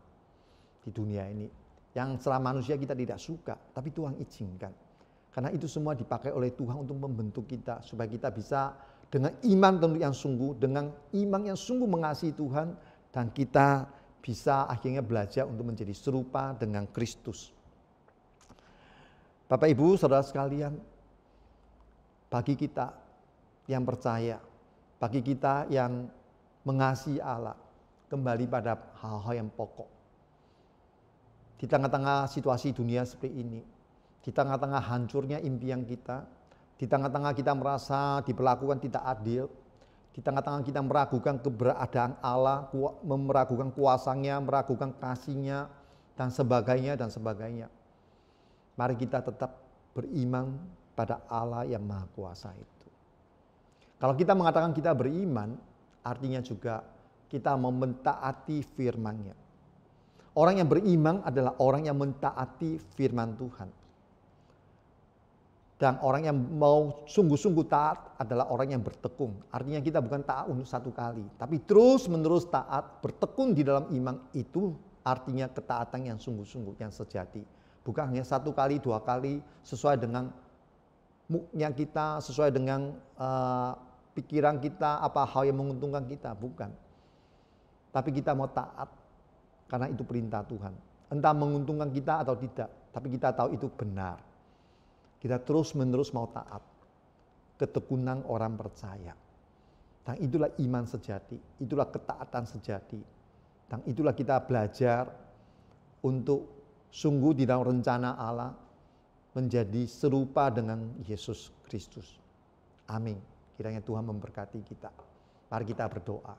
di dunia ini, yang secara manusia kita tidak suka, tapi Tuhan izinkan. Karena itu semua dipakai oleh Tuhan untuk membentuk kita. Supaya kita bisa dengan iman tentu yang sungguh. Dengan iman yang sungguh mengasihi Tuhan. Dan kita bisa akhirnya belajar untuk menjadi serupa dengan Kristus. Bapak Ibu saudara sekalian. Bagi kita yang percaya. Bagi kita yang mengasihi Allah. Kembali pada hal-hal yang pokok. Di tengah-tengah situasi dunia seperti ini. Di tengah-tengah hancurnya impian kita, di tengah-tengah kita merasa diperlakukan tidak adil, di tengah-tengah kita meragukan keberadaan Allah, meragukan kuasanya, meragukan kasih-Nya, dan sebagainya, dan sebagainya. Mari kita tetap beriman pada Allah yang Maha Kuasa itu. Kalau kita mengatakan kita beriman, artinya juga kita mau mentaati firman-Nya. Orang yang beriman adalah orang yang mentaati firman Tuhan. Dan orang yang mau sungguh-sungguh taat adalah orang yang bertekun. Artinya kita bukan taat untuk satu kali. Tapi terus-menerus taat, bertekun di dalam iman itu artinya ketaatan yang sungguh-sungguh, yang sejati. Bukan hanya 1 kali, 2 kali, sesuai dengan moodnya kita, sesuai dengan pikiran kita, apa hal yang menguntungkan kita. Bukan. Tapi kita mau taat, karena itu perintah Tuhan. Entah menguntungkan kita atau tidak, tapi kita tahu itu benar. Kita terus-menerus mau taat. Ketekunan orang percaya. Dan itulah iman sejati. Itulah ketaatan sejati. Dan itulah kita belajar untuk sungguh di dalam rencana Allah menjadi serupa dengan Yesus Kristus. Amin. Kiranya Tuhan memberkati kita. Mari kita berdoa.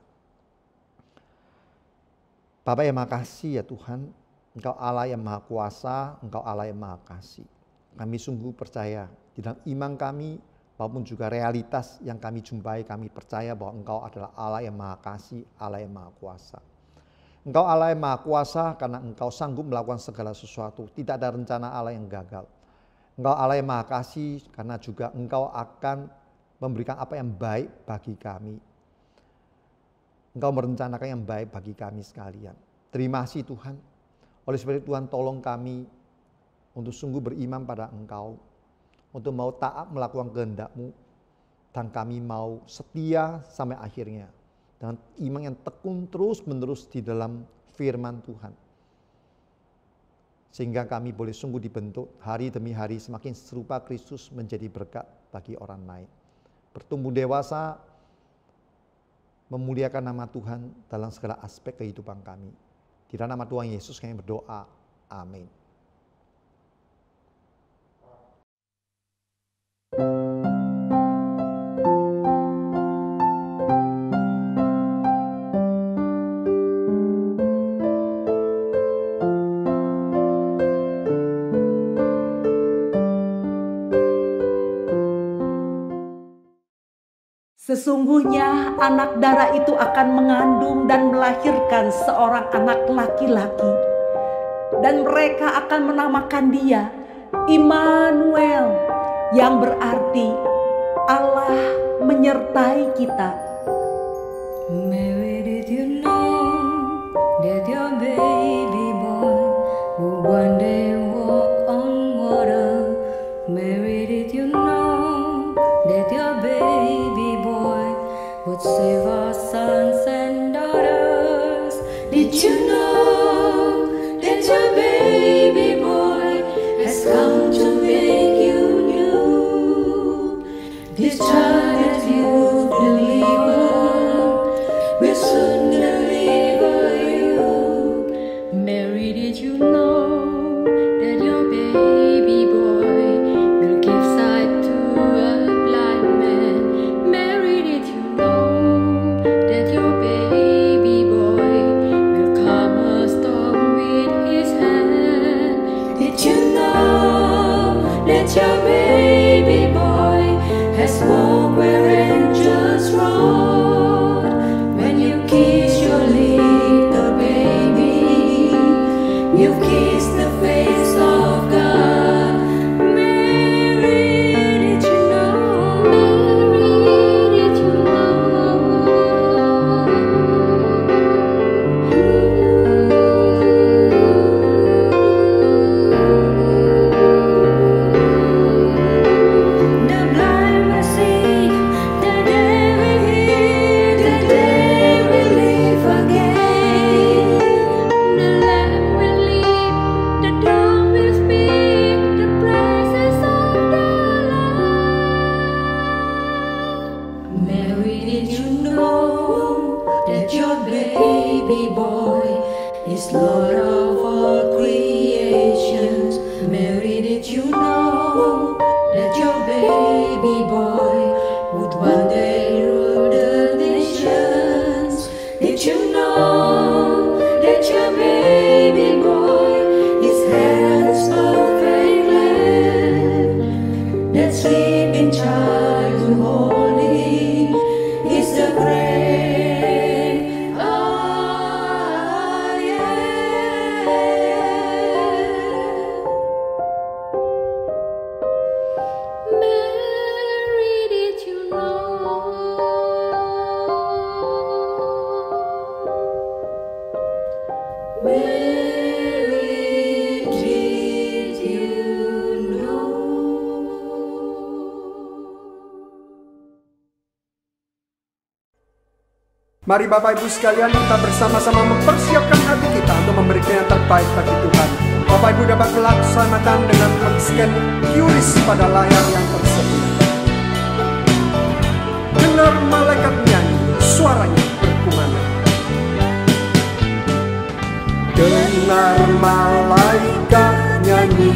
Bapa yang makasih ya Tuhan. Engkau Allah yang maha kuasa. Engkau Allah yang maha kasih. Kami sungguh percaya di dalam iman kami maupun juga realitas yang kami jumpai, kami percaya bahwa Engkau adalah Allah yang maha kasih, Allah yang maha kuasa. Engkau Allah yang maha kuasa karena Engkau sanggup melakukan segala sesuatu. Tidak ada rencana Allah yang gagal. Engkau Allah yang maha kasih karena juga Engkau akan memberikan apa yang baik bagi kami. Engkau merencanakan yang baik bagi kami sekalian. Terima kasih Tuhan. Oleh sebab itu Tuhan tolong kami untuk sungguh beriman pada Engkau, untuk mau taat melakukan kehendak-Mu, dan kami mau setia sampai akhirnya, dengan iman yang tekun terus-menerus di dalam firman Tuhan. Sehingga kami boleh sungguh dibentuk hari demi hari semakin serupa Kristus menjadi berkat bagi orang lain. Bertumbuh dewasa, memuliakan nama Tuhan dalam segala aspek kehidupan kami. Di dalam nama Tuhan Yesus kami berdoa. Amin. Sesungguhnya anak darah itu akan mengandung dan melahirkan seorang anak laki-laki. Dan mereka akan menamakan dia Immanuel, yang berarti Allah menyertai kita. Mary, did you know that your baby boy would one day walk on water? Mary, did you know that your baby boy would save our sons and daughters? Did you know that your baby boy has come to make you new? This child that you've delivered will soon deliver you. Mary, did you know that your baby boy will give sight to a blind man? Mary, did you know that your baby boy will calm a storm with his hand? Did you know that your baby boy has walked where angels rode? When you kiss your little baby, you kiss the face of God. Mary, did you know? Mary, did you know? The blind will see, the deaf will hear, the dead will live again. The lamb will leap, the dumb will speak, the praises of the Lord. Mary, did you know that your baby boy is Lord of all creations? Mary, did you know that your baby boy would one day rule the nations? Did you know that your baby boy is heaven's perfect lamb? That sleeping child who holy is the great I am. Mary, did you know? Mary, did you know? Mari Bapak Ibu sekalian, kita bersama-sama mempersiapkan hati kita untuk memberikan yang terbaik bagi Tuhan. Bapak Ibu dapat melaksanakan dengan men-scan QRIS pada layar yang tersedia. Dengar malaikat nyanyi, suaranya berkumandang. Dengar malaikat nyanyi,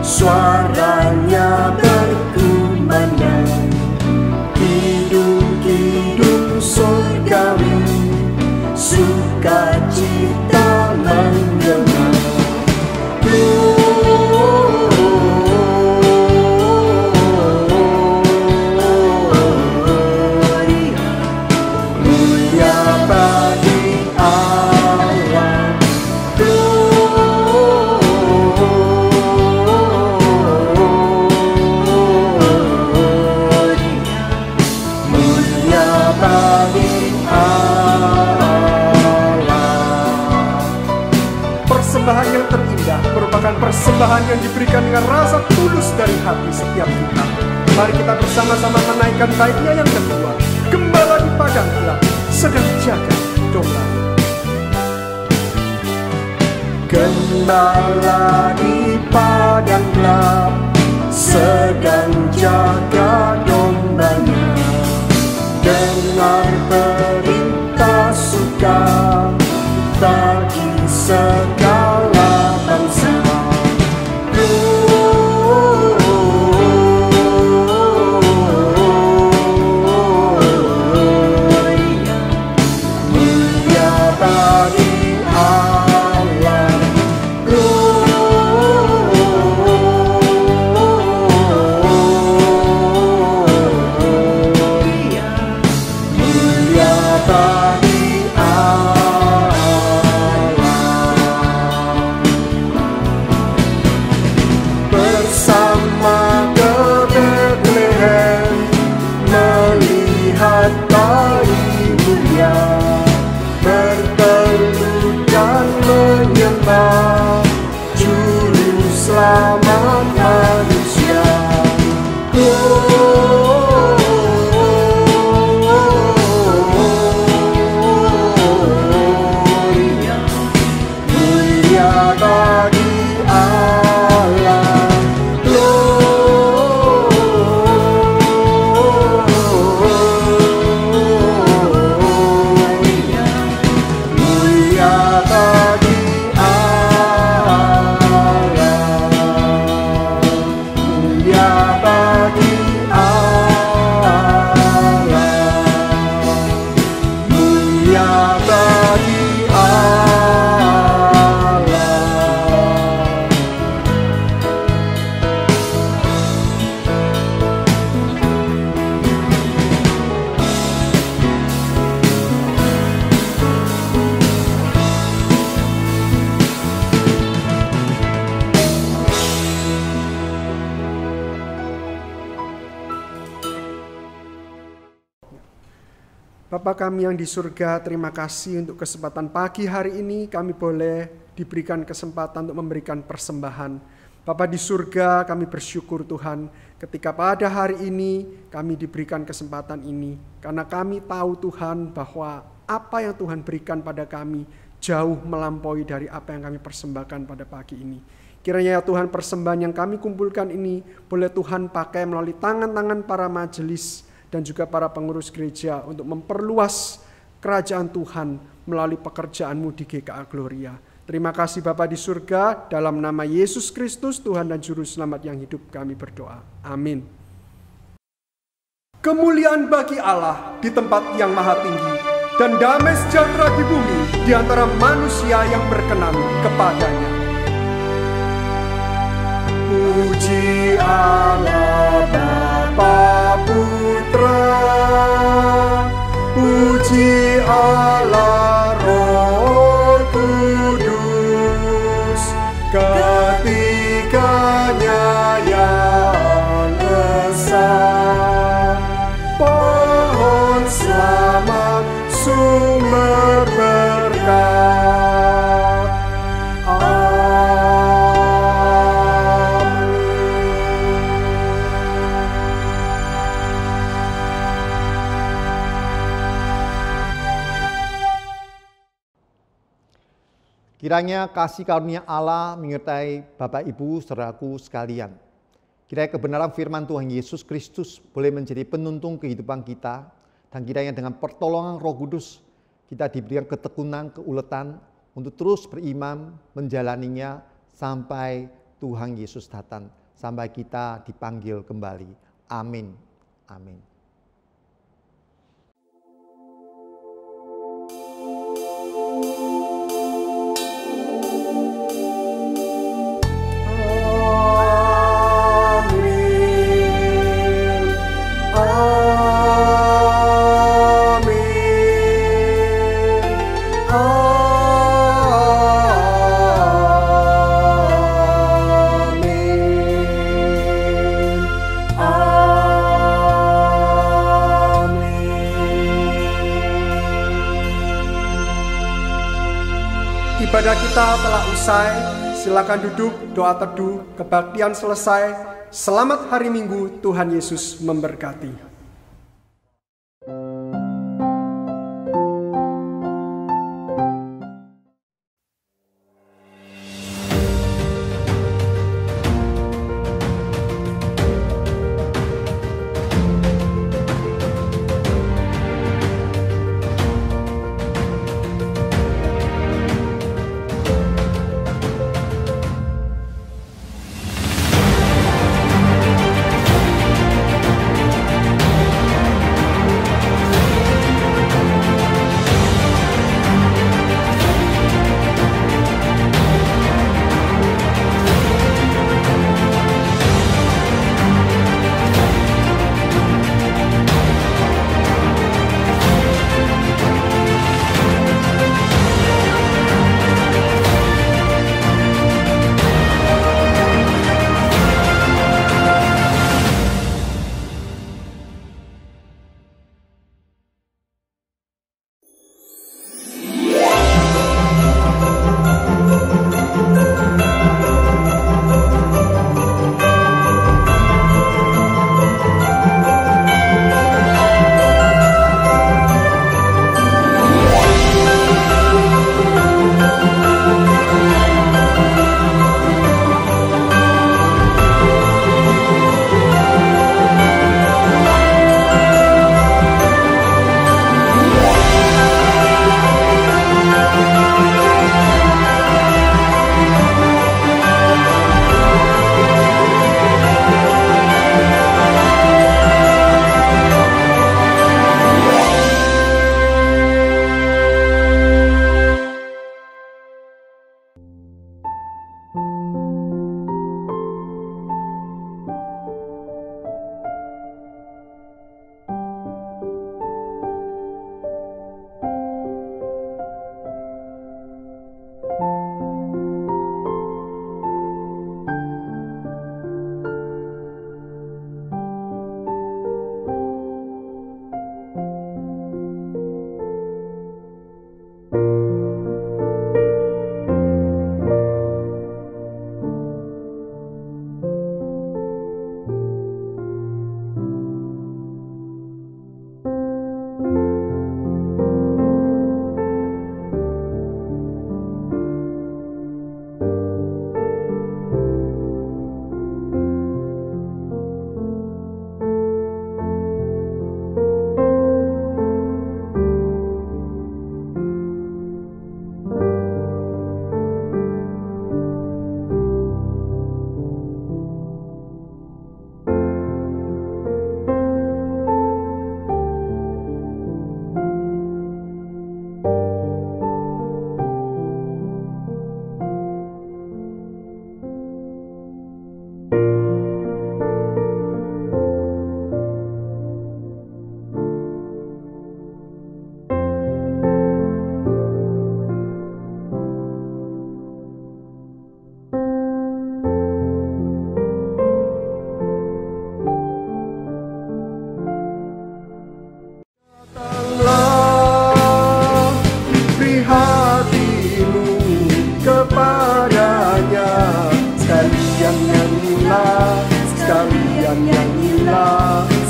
suaranya berkumandang. Kidung-kidung surgawi, sukacita menggema. Mulia bagi Allah. Mulia bagi Allah. Persembahan yang terindah merupakan persembahan yang diberikan dengan rasa tulus dari hati setiap kita. Mari kita bersama-sama menaikkan baitnya yang kedua. Gembala di padang gelap sedang jaga domba. Gembala di padang gelap sedang jaga dombanya. Dengar perintah suka bagi segala bangsa. Mulia bagi Allah. bagi Allah. Bersama ke Bethlehem melihat bayi mulia, bertelut dan menyembah Juru Selamat manusia. Mulia bagi Allah. Mulia bagi Allah. Mulia bagi Allah. Mulia bagi Bapa kami yang di surga, terima kasih untuk kesempatan pagi hari ini kami boleh diberikan kesempatan untuk memberikan persembahan. Bapa di surga, kami bersyukur Tuhan ketika pada hari ini kami diberikan kesempatan ini. Karena kami tahu Tuhan bahwa apa yang Tuhan berikan pada kami jauh melampaui dari apa yang kami persembahkan pada pagi ini. Kiranya ya Tuhan, persembahan yang kami kumpulkan ini boleh Tuhan pakai melalui tangan-tangan para majelis dan juga para pengurus gereja untuk memperluas kerajaan Tuhan melalui pekerjaan-Mu di GKA Gloria. Terima kasih Bapa di surga, dalam nama Yesus Kristus Tuhan dan Juru Selamat yang hidup kami berdoa. Amin. Kemuliaan bagi Allah di tempat yang maha tinggi, dan damai sejahtera di bumi di antara manusia yang berkenan kepadanya. Puji Allah Bapa Putra, puji Allah Roh Kudus, ketiganya yang esa. Pohon selamat, sumber berkat. Kiranya kasih karunia Allah menyertai Bapak Ibu saudaraku sekalian. Kiranya kebenaran firman Tuhan Yesus Kristus boleh menjadi penuntun kehidupan kita. Dan kiranya dengan pertolongan Roh Kudus kita diberikan ketekunan, keuletan untuk terus beriman menjalaninya sampai Tuhan Yesus datang. Sampai kita dipanggil kembali. Amin. Amin. Ibadah kita telah usai, silakan duduk, doa teduh, kebaktian selesai. Selamat hari Minggu, Tuhan Yesus memberkati.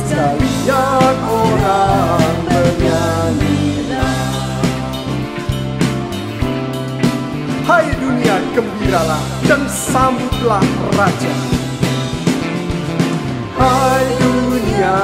sekalian orang bernyanyilah. Hai dunia, gembiralah dan sambutlah Raja. Hai dunia,